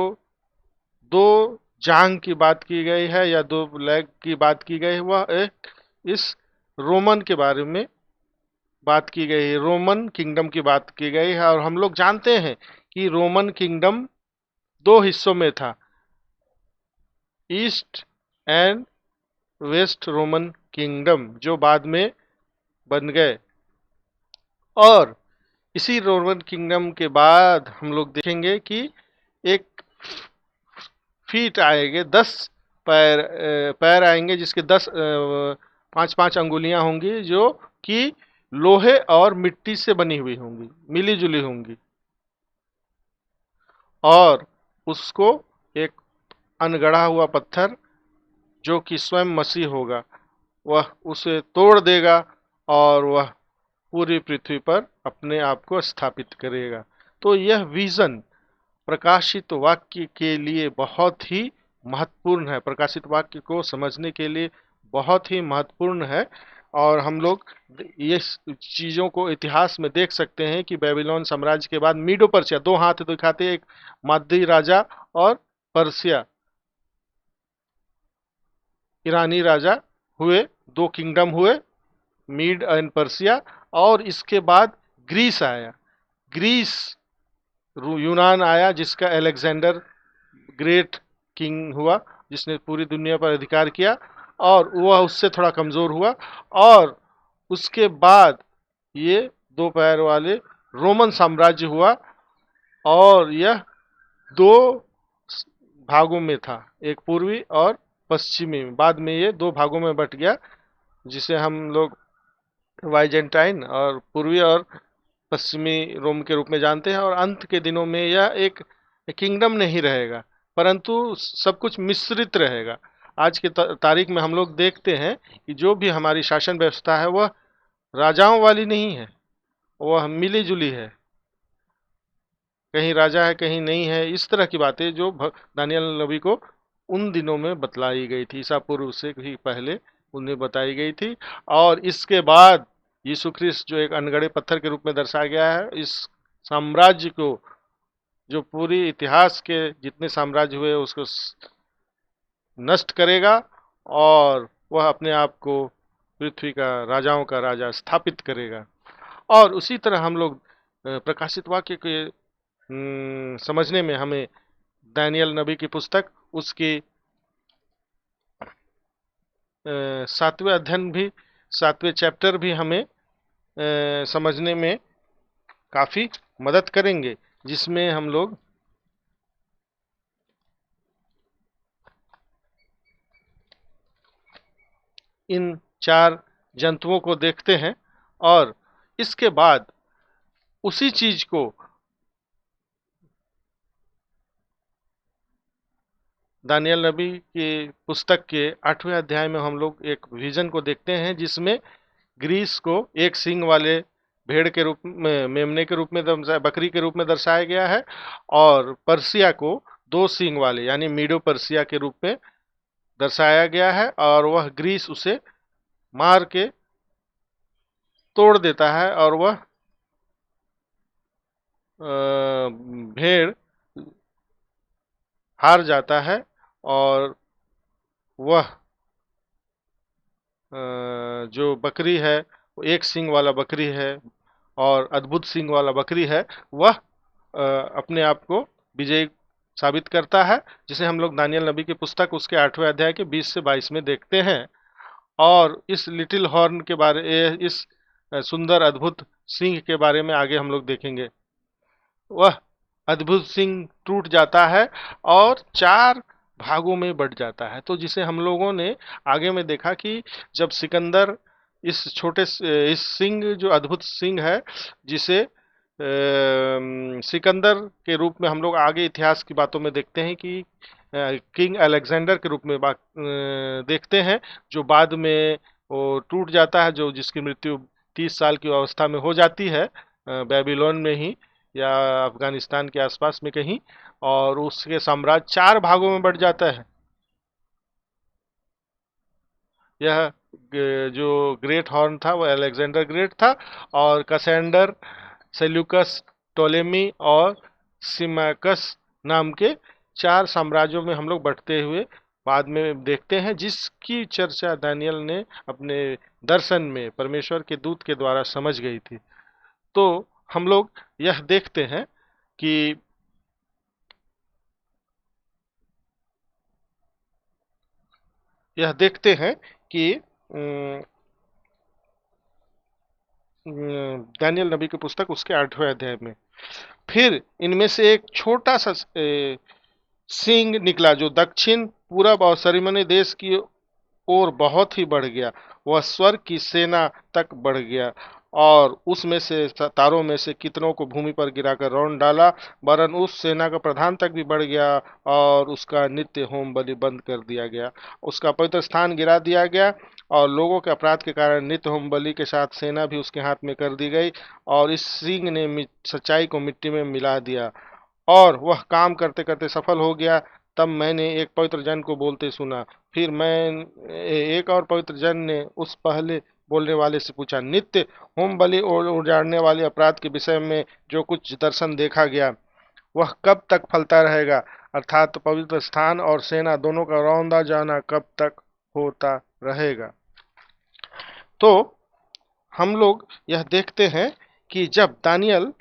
दो जांग की बात की गई है या दो लेग की बात की गई है, वह एक इस रोमन के बारे में बात की गई है, रोमन किंगडम की बात की गई है। और हम लोग जानते हैं कि रोमन किंगडम दो हिस्सों में था, east and west Roman kingdom, जो बाद में बन गए। और इसी रोमन किंगडम के बाद हम लोग देखेंगे कि एक फीट आएंगे, 10 पैर, पैर आएंगे, जिसके 10 5 5 अंगुलियां होंगी, जो कि लोहे और मिट्टी से बनी हुई होंगी, मिली जुली होंगी। और उसको एक अनगढ़ा हुआ पत्थर, जो कि स्वयं मसीह होगा, वह उसे तोड़ देगा और वह पूरी पृथ्वी पर अपने आप को स्थापित करेगा। तो यह विजन प्रकाशित वाक्य के लिए बहुत ही महत्वपूर्ण है, प्रकाशित वाक्य को समझने के लिए बहुत ही महत्वपूर्ण है। और हम लोग ये चीजों को इतिहास में देख सकते हैं कि बेबीलोन साम्राज्य के बाद मीडो पर्सिया, दो हाथ दिखाते, एक माद्दी राजा और पर्सिया ईरानी राजा हुए, दो किंगडम हुए, मीड एंड पर्सिया। और इसके बाद ग्रीस आया, ग्रीस यूनान आया, जिसका अलेक्जेंडर ग्रेट किंग हुआ, जिसने पूरी दुनिया पर अधिकार किया, और वह उससे थोड़ा कमजोर हुआ। और उसके बाद ये दो पैर वाले रोमन साम्राज्य हुआ, और यह दो भागों में था, एक पूर्वी और पश्चिमी। बाद में ये दो भागों में बट गया, जिसे हम लोग वाइजेंटाइन और पूर्वी और पश्चिमी रोम के रूप में जानते हैं। और अंत के दिनों में यह एक किंगडम नहीं रहेगा, परंतु सब कुछ मिश्रित रहेगा। आज के तारीख में हम लोग देखते हैं कि जो भी हमारी शासन व्यवस्था है, वह राजाओं वाली नहीं है, वह मिली जुली है, कहीं राजा है कहीं नहीं है। इस तरह की बातें जो दानियल नबी को उन दिनों में बतलाई गई थी, ईसा पूर्व से भी पहले उन्हें बताई गई थी। और इसके बाद यीशु ख्रिस्त, जो एक अनगढ़े पत्थर के रूप में दर्शाया गया है, इस साम्राज्य को, जो पूरी इतिहास के जितने साम्राज्य हुए, उसको नष्ट करेगा, और वह अपने आप को पृथ्वी का राजाओं का राजा स्थापित करेगा। और उसी तरह हम लोग प्रकाशित वाक्य के समझने में हमें दानियल नबी की पुस्तक, उसकी 7वें अध्ययन भी, 7वें चैप्टर भी हमें समझने में काफी मदद करेंगे, जिसमें हम लोग इन 4 जंतुओं को देखते हैं। और इसके बाद उसी चीज को दानियल नबी की पुस्तक के 8वें अध्याय में हम लोग एक विजन को देखते हैं, जिसमें ग्रीस को एक सींग वाले भेड़ के रूप में, मेमने के रूप में, बकरी के रूप में दर्शाया गया है, और पर्सिया को दो सींग वाले यानी मीडो पर्सिया के रूप में दर्शाया गया है। और वह ग्रीस उसे मार के तोड़ देता है, और वह भेड़ हार जाता है, और वह जो बकरी है, वो एक सींग वाला बकरी है और अद्भुत सींग वाला बकरी है, वह अपने आप को विजयी साबित करता है, जिसे हम लोग दानियल नबी की पुस्तक उसके 8वें अध्याय के 20 से 22 में देखते हैं। और इस लिटिल हॉर्न के बारे, इस सुंदर अद्भुत सिंह के बारे में आगे हम लोग देखेंगे। वह अद्भुत सिंह टूट जाता है और 4 भागों में बट जाता है। तो जिसे हम लोगों ने आगे में देखा कि जब सिकंदर इस इस सिंह, जो अद्भुत सिंह है, जिसे सिकंदर के रूप में हम लोग आगे इतिहास की बातों में देखते हैं कि किंग अलेक्जेंडर के रूप में देखते हैं, जो बाद में वो टूट जाता है, जो जिसकी मृत्यु 30 साल की अवस्था में हो जाती है बेबीलोन में ही। या अफगानिस्तान के आसपास में कहीं, और उसके साम्राज्य 4 भागों में बंट जाता है। यह जो ग्रेट हॉर्न था वो अलेक्जेंडर ग्रेट था, और कसेंडर, सेल्यूकस, टोलेमी और सिमाकस नाम के 4 साम्राज्यों में हम लोग बंटते हुए बाद में देखते हैं, जिसकी चर्चा दानियल ने अपने दर्शन में परमेश्वर के दूत के द्वारा समझ गई थी। तो हम लोग यह देखते हैं कि यह देखते हैं कि दानियल नबी की पुस्तक उसके 8वें अध्याय में फिर इनमें से एक छोटा सा सिंह निकला जो दक्षिण, पूरब और सरिमने देश की ओर बहुत ही बढ़ गया। वह स्वर्ग की सेना तक बढ़ गया और उसमें से तारों में से कितनों को भूमि पर गिराकर रौंद डाला, वरन उस सेना का प्रधान तक भी बढ़ गया और उसका नित्य होम बलि बंद कर दिया गया। उसका पवित्र स्थान गिरा दिया गया और लोगों के अपराध के कारण नित्य होम बलि के साथ सेना भी उसके हाथ में कर दी गई, और इस सिंह ने सच्चाई को मिट्टी में मिला दिया और वह काम करते करते सफल हो गया। तब मैंने एक पवित्र जन को बोलते सुना। फिर मैं एक और पवित्र जन ने उस पहले बोलने वाले से पूछा, नित्य होम बलि और उजाड़ने वाले अपराध के विषय में जो कुछ दर्शन देखा गया वह कब तक फलता रहेगा, अर्थात पवित्र स्थान और सेना दोनों का रौंदा जाना कब तक होता रहेगा। तो हम लोग यह देखते हैं कि जब दानियल,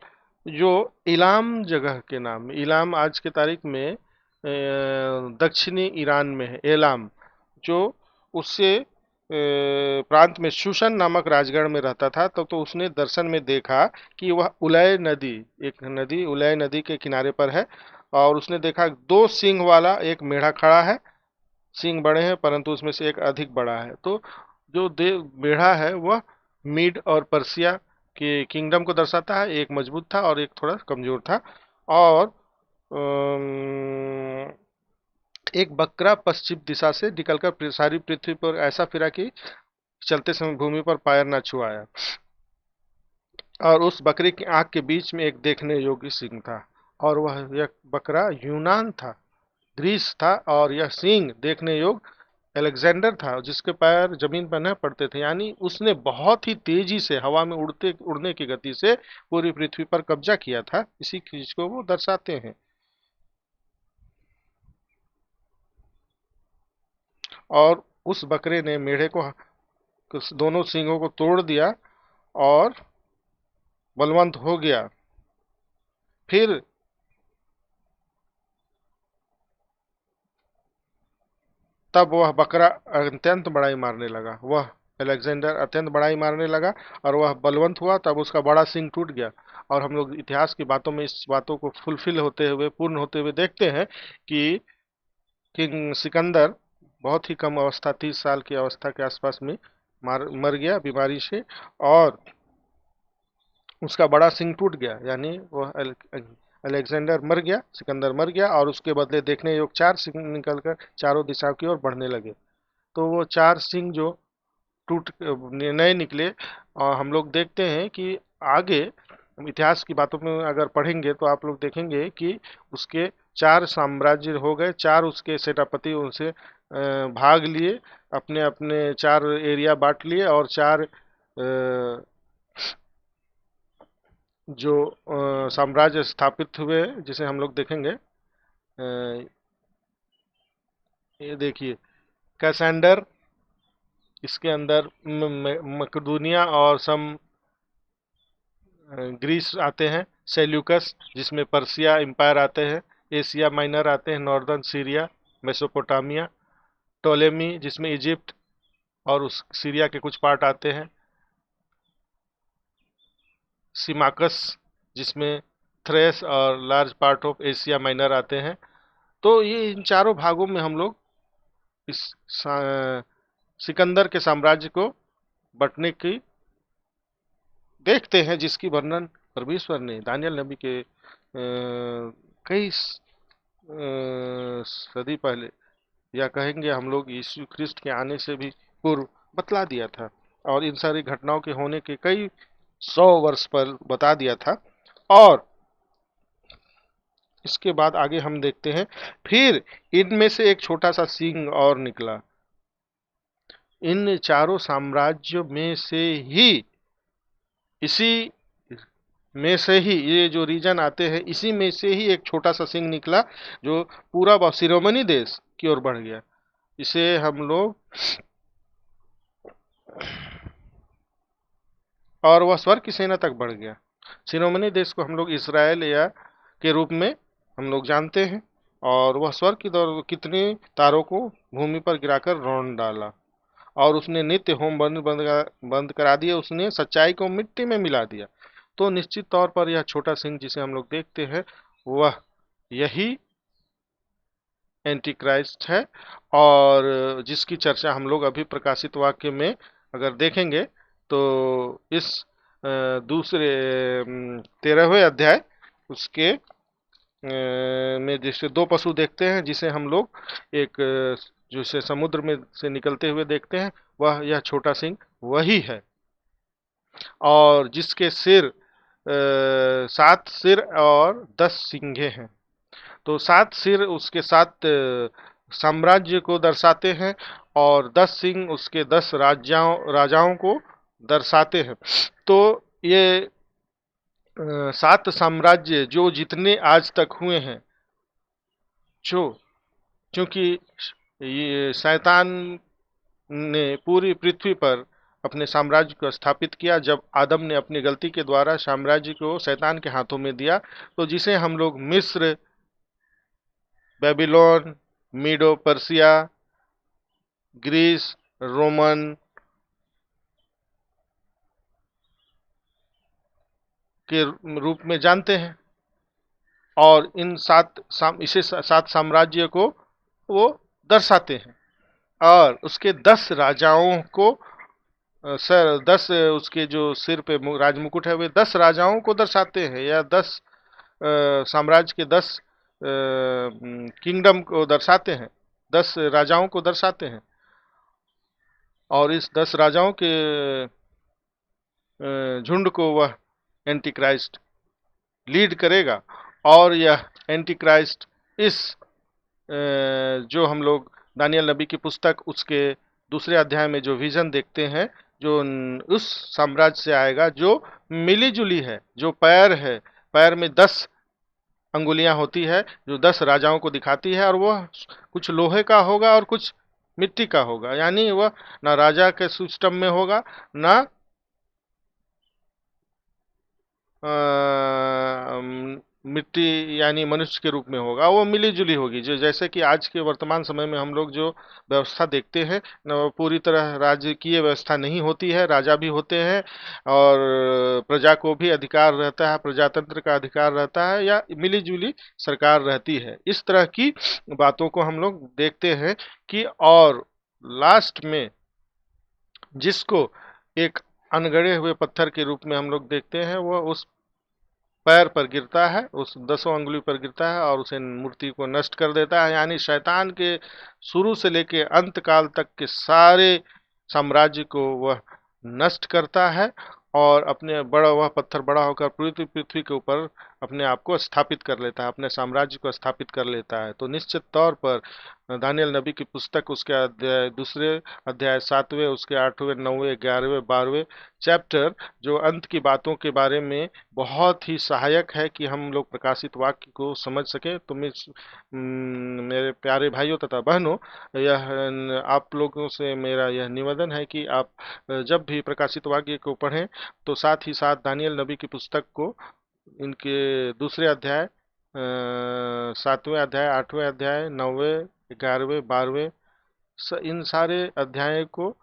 जो इलाम जगह के नाम, इलाम आज के तारीख में दक्षिणी ईरान में है एलाम, जो उससे प्रांत में शूशन नामक राजगढ़ में रहता था, तो उसने दर्शन में देखा कि वह उलय नदी, एक नदी उलय नदी के किनारे पर है, और उसने देखा 2 सिंह वाला एक मेढ़ा खड़ा है। सिंह बड़े हैं परंतु उसमें से एक अधिक बड़ा है। तो जो मेढ़ा है वह मीड और पर्सिया के किंगडम को दर्शाता है। एक मजबूत था और एक थोड़ा कमजोर था। और अम, एक बकरा पश्चिम दिशा से निकलकर सारी पृथ्वी पर ऐसा फिरा कि चलते समय भूमि पर पैर न छुआया, और उस बकरे की आंख के बीच में एक देखने योग्य सिंह था, और वह यह बकरा यूनान था, ग्रीस था, और यह सिंह देखने योग्य अलेक्जेंडर था, जिसके पैर जमीन पर न पड़ते थे। यानी उसने बहुत ही तेजी से हवा में उड़ने की गति से पूरी पृथ्वी पर कब्जा किया था। इसी चीज को वो दर्शाते हैं। और उस बकरे ने मेढ़े को, दोनों सिंगों को तोड़ दिया और बलवंत हो गया। फिर तब वह बकरा अत्यंत बड़ाई मारने लगा, वह अलेक्जेंडर अत्यंत बड़ाई मारने लगा और वह बलवंत हुआ। तब उसका बड़ा सिंह टूट गया। और हम लोग इतिहास की बातों में इस बातों को फुलफिल होते हुए, पूर्ण होते हुए देखते हैं कि किंग सिकंदर बहुत ही कम अवस्था, 30 साल की अवस्था के आसपास में मर गया बीमारी से, और उसका बड़ा सिंह टूट गया। यानी वह अलेक्जेंडर मर गया, सिकंदर मर गया, और उसके बदले देखने योग 4 सिंह निकलकर चारों दिशाओं की ओर बढ़ने लगे। तो वो 4 सिंह जो टूट नए निकले, और हम लोग देखते हैं कि आगे इतिहास की बातों में अगर पढ़ेंगे तो आप लोग देखेंगे कि उसके 4 साम्राज्य हो गए, 4 उसके सेनापति उनसे भाग लिए, अपने अपने 4 एरिया बांट लिए, और 4 जो साम्राज्य स्थापित हुए, जिसे हम लोग देखेंगे। ये देखिए, कैसेंडर, इसके अंदर मकदूनिया और सम ग्रीस आते हैं। सेल्यूकस, जिसमें पर्सिया एम्पायर आते हैं। एशिया माइनर आते हैं, नॉर्दर्न सीरिया, मेसोपोटामिया। टोलेमी, जिसमें इजिप्ट और उस सीरिया के कुछ पार्ट आते हैं। सिमाकस, जिसमें थ्रेस और large part of Asia minor आते हैं। तो ये इन चारों भागों में हम लोग इस सिकंदर के साम्राज्य को बंटने की देखते हैं, जिसकी वर्णन परमेश्वर ने दानियल नबी के कई सदी पहले, या कहेंगे हम लोग यीशु ख्रिस्ट के आने से भी पूर्व बतला दिया था, और इन सारी घटनाओं के होने के कई 100 वर्ष पर बता दिया था। और इसके बाद आगे हम देखते हैं, फिर इनमें से एक छोटा सा सिंह और निकला। इन चारों साम्राज्यों में से ही, इसी में से ही ये जो रीजन आते हैं, इसी में से ही एक छोटा सा सिंह निकला जो पूरा शिरोमणि देश की ओर बढ़ गया। इसे हम लोग, और वह स्वर्ग की सेना तक बढ़ गया। शिरोमणि देश को हम लोग इसराइल या के रूप में हम लोग जानते हैं। और वह स्वर्ग की दौर कितने तारों को भूमि पर गिराकर रौंद डाला, और उसने नित्य होम बंद करा दिया, उसने सच्चाई को मिट्टी में मिला दिया। तो निश्चित तौर पर यह छोटा सिंह जिसे हम लोग देखते हैं, वह यही एंटी क्राइस्ट है, और जिसकी चर्चा हम लोग अभी प्रकाशित वाक्य में अगर देखेंगे तो इस दूसरे 13वें अध्याय उसके में जैसे दो पशु देखते हैं, जिसे हम लोग एक जिसे समुद्र में से निकलते हुए देखते हैं, वह यह छोटा सिंह वही है, और जिसके सिर 7 सिर और 10 सींगे हैं। तो 7 सिर उसके 7 साम्राज्य को दर्शाते हैं, और 10 सिंह उसके 10 राजाओं को दर्शाते हैं। तो ये 7 साम्राज्य जो जितने आज तक हुए हैं, जो क्योंकि ये शैतान ने पूरी पृथ्वी पर अपने साम्राज्य को स्थापित किया, जब आदम ने अपनी गलती के द्वारा साम्राज्य को शैतान के हाथों में दिया, तो जिसे हम लोग मिस्र, Babylon, Medo Persia, Greece, Roman के रूप में जानते हैं, और इन इसे 7 साम्राज्य को वो दर्शाते हैं। और उसके 10 राजाओं को सर 10 उसके जो सिर पे राजमुकुट है, वे 10 राजाओं को दर्शाते हैं, या 10 साम्राज्य के 10 किंगडम को दर्शाते हैं, 10 राजाओं को दर्शाते हैं। और इस 10 राजाओं के झुंड को वह एंटी क्राइस्ट लीड करेगा। और यह एंटी क्राइस्ट इस जो हम लोग दानियल नबी की पुस्तक उसके दूसरे अध्याय में जो विजन देखते हैं, जो उस साम्राज्य से आएगा जो मिली जुली है, जो पैर है, पैर में 10 अंगुलियां होती है, जो 10 राजाओं को दिखाती है, और वह कुछ लोहे का होगा और कुछ मिट्टी का होगा, यानी वह ना राजा के सिस्टम में होगा, ना मिट्टी यानी मनुष्य के रूप में होगा, वो मिली जुली होगी। जो जैसे कि आज के वर्तमान समय में हम लोग जो व्यवस्था देखते हैं न, वो पूरी तरह राजकीय व्यवस्था नहीं होती है, राजा भी होते हैं और प्रजा को भी अधिकार रहता है, प्रजातंत्र का अधिकार रहता है, या मिली जुली सरकार रहती है। इस तरह की बातों को हम लोग देखते हैं कि, और लास्ट में जिसको एक अनगढ़े हुए पत्थर के रूप में हम लोग देखते हैं, वह उस पैर पर गिरता है, उस 10 अंगुली पर गिरता है, और उसे मूर्ति को नष्ट कर देता है। यानी शैतान के शुरू से लेके अंत काल तक के सारे साम्राज्य को वह नष्ट करता है, और अपने बड़ा हुआ पत्थर बड़ा होकर पूरी पृथ्वी के ऊपर अपने आप को स्थापित कर लेता है, अपने साम्राज्य को स्थापित कर लेता है। तो निश्चित तौर पर दानियल नबी की पुस्तक उसके दूसरे अध्याय 7वें, उसके 8वें, 9वें, 11वें, 12वें चैप्टर जो अंत की बातों के बारे में बहुत ही सहायक है कि हम लोग प्रकाशित वाक्य को समझ सकें। तो मेरे प्यारे भाइयों तथा बहनों, यह आप लोगों से मेरा यह निवेदन है कि आप जब भी प्रकाशित वाक्य को पढ़ें, तो साथ ही साथ दानियल नबी की पुस्तक को इनके दूसरे अध्याय, 7वें अध्याय, 8वें अध्याय, 9वें, 11वें, 12वें, इन सारे अध्यायों को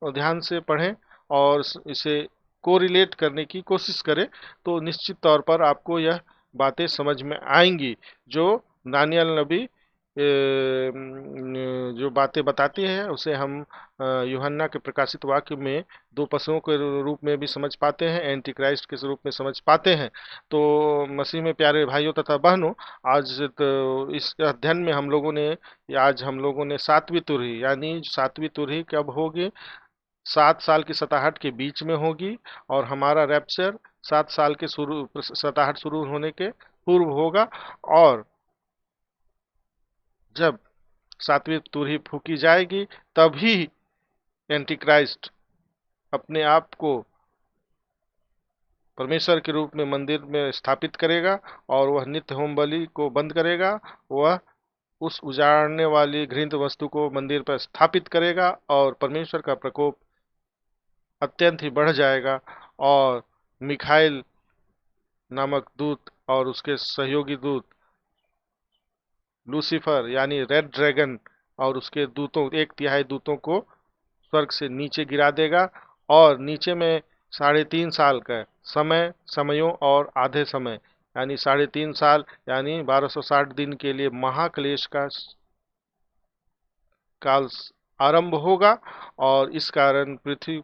ध्यान से पढ़ें, और इसे कोरिलेट करने की कोशिश करें, तो निश्चित तौर पर आपको यह बातें समझ में आएंगी, जो दानियल नबी जो बातें बताती है, उसे हम यूहन्ना के प्रकाशित वाक्य में 2 पशुओं के रूप में भी समझ पाते हैं, एंटी क्राइस्ट के रूप में समझ पाते हैं। तो मसीह में प्यारे भाइयों तथा बहनों, आज तो इस अध्ययन में आज हम लोगों ने 7वीं तुरही, यानी 7वीं तुरही कब होगी, 7 साल की सताहट के बीच में होगी, और हमारा रैप्चर 7 साल के सताहट शुरू होने के पूर्व होगा। और जब सातवीं तुरही फूकी जाएगी तभी एंटी क्राइस्ट अपने आप को परमेश्वर के रूप में मंदिर में स्थापित करेगा और वह नित्य होम बलि को बंद करेगा। वह उस उजाड़ने वाली घृणित वस्तु को मंदिर पर स्थापित करेगा और परमेश्वर का प्रकोप अत्यंत ही बढ़ जाएगा। और मिखाइल नामक दूत और उसके सहयोगी दूत लूसीफर यानी रेड ड्रैगन और उसके दूतों, एक तिहाई दूतों को स्वर्ग से नीचे गिरा देगा। और नीचे में 3.5 साल का समयों और आधे समय यानी 3.5 साल यानी 1260 दिन के लिए महाक्लेश का काल आरंभ होगा। और इस कारण पृथ्वी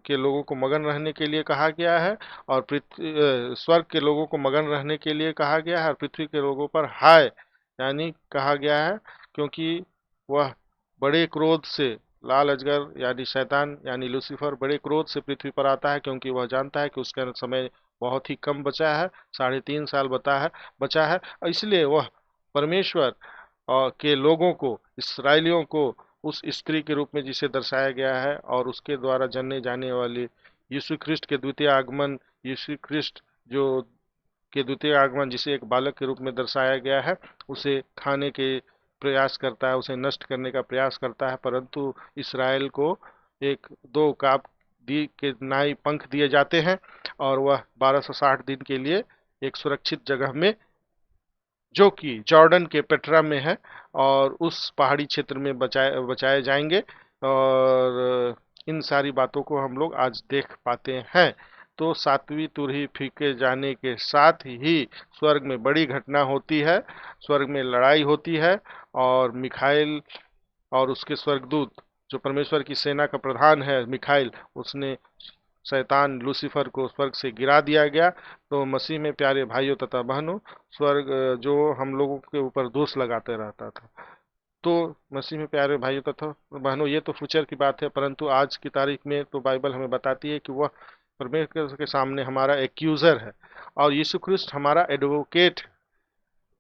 के लोगों को मगन रहने के लिए कहा गया है और स्वर्ग के लोगों को मगन रहने के लिए कहा गया है और पृथ्वी के लोगों पर हाय यानी कहा गया है, क्योंकि वह बड़े क्रोध से, लाल अजगर यानी शैतान यानी लूसीफर बड़े क्रोध से पृथ्वी पर आता है, क्योंकि वह जानता है कि उसका समय बहुत ही कम बचा है, 3.5 साल बचा है। और इसलिए वह परमेश्वर के लोगों को, इसराइलियों को उस स्त्री के रूप में जिसे दर्शाया गया है और उसके द्वारा जाने जाने वाले यीशु ख्रिस्ट के द्वितीय आगमन, यीशु ख्रिस्ट जो के द्वितीय आगमन जिसे एक बालक के रूप में दर्शाया गया है, उसे खाने के प्रयास करता है, उसे नष्ट करने का प्रयास करता है। परंतु इसराइल को एक दो काप दी के नाई पंख दिए जाते हैं और वह 1260 दिन के लिए एक सुरक्षित जगह में, जो कि जॉर्डन के पेट्रा में है, और उस पहाड़ी क्षेत्र में बचाए बचाए जाएंगे। और इन सारी बातों को हम लोग आज देख पाते हैं। तो सातवीं तुरही फीके जाने के साथ ही स्वर्ग में बड़ी घटना होती है, स्वर्ग में लड़ाई होती है और मिखाइल और उसके स्वर्गदूत, जो परमेश्वर की सेना का प्रधान है मिखाइल, उसने शैतान लूसीफर को स्वर्ग से गिरा दिया गया। तो मसीह में प्यारे भाइयों तथा बहनों, स्वर्ग जो हम लोगों के ऊपर दोष लगाते रहता था, तो मसीह में प्यारे भाइयों तथा बहनों, ये तो फ्यूचर की बात है, परंतु आज की तारीख में तो बाइबल हमें बताती है कि वह परमेश्वर के सामने हमारा एक्यूजर है और यीशु ख्रिस्ट हमारा एडवोकेट।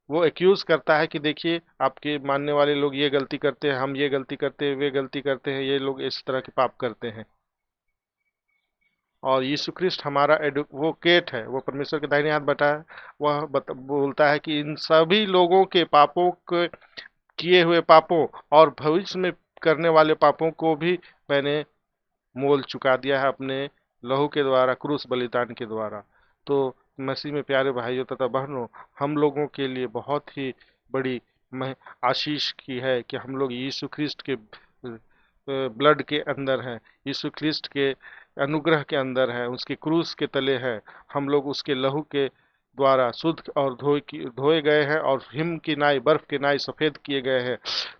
वो एक्यूज करता है कि देखिए आपके मानने वाले लोग ये गलती करते हैं, हम ये गलती करते हैं, वे गलती करते हैं, ये लोग इस तरह के पाप करते हैं। और यीशु ख्रिस्ट हमारा एडवोकेट है, वो परमेश्वर के दाहिने हाथ बैठा है। वह बोलता है कि इन सभी लोगों के पापों के, किए हुए पापों और भविष्य में करने वाले पापों को भी मैंने मोल चुका दिया है अपने लहू के द्वारा, क्रूस बलिदान के द्वारा। तो मसीह में प्यारे भाइयों तथा बहनों, हम लोगों के लिए बहुत ही बड़ी आशीष की है कि हम लोग यीशु ख्रिस्ट के ब्लड के अंदर हैं, यीशु ख्रिस्ट के अनुग्रह के अंदर है, उसके क्रूस के तले है। हम लोग उसके लहू के द्वारा शुद्ध और धोए गए हैं और हिम की नाई, बर्फ की नाई सफेद किए गए हैं।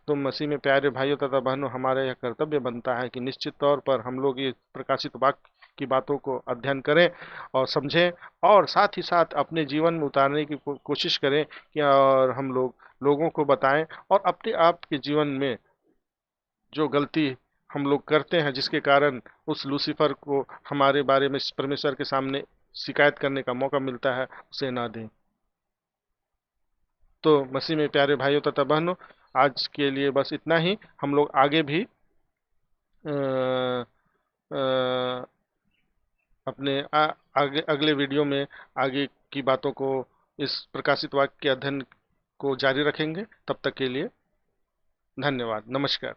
तो मसीह में प्यारे भाइयों तथा बहनों, हमारा यह कर्तव्य बनता है कि निश्चित तौर पर हम लोग ये प्रकाशित वाक्य की बातों को अध्ययन करें और समझें और साथ ही साथ अपने जीवन में उतारने की कोशिश करें कि, और हम लोग लोगों को बताएं और अपने आप के जीवन में जो गलती हम लोग करते हैं, जिसके कारण उस लूसीफर को हमारे बारे में परमेश्वर के सामने शिकायत करने का मौका मिलता है, उसे ना दें। तो मसीह में प्यारे भाइयों तथा बहनों, आज के लिए बस इतना ही। हम लोग आगे भी अ, अ, अपने आगे अगले वीडियो में आगे की बातों को, इस प्रकाशित वाक्य के अध्ययन को जारी रखेंगे। तब तक के लिए धन्यवाद, नमस्कार।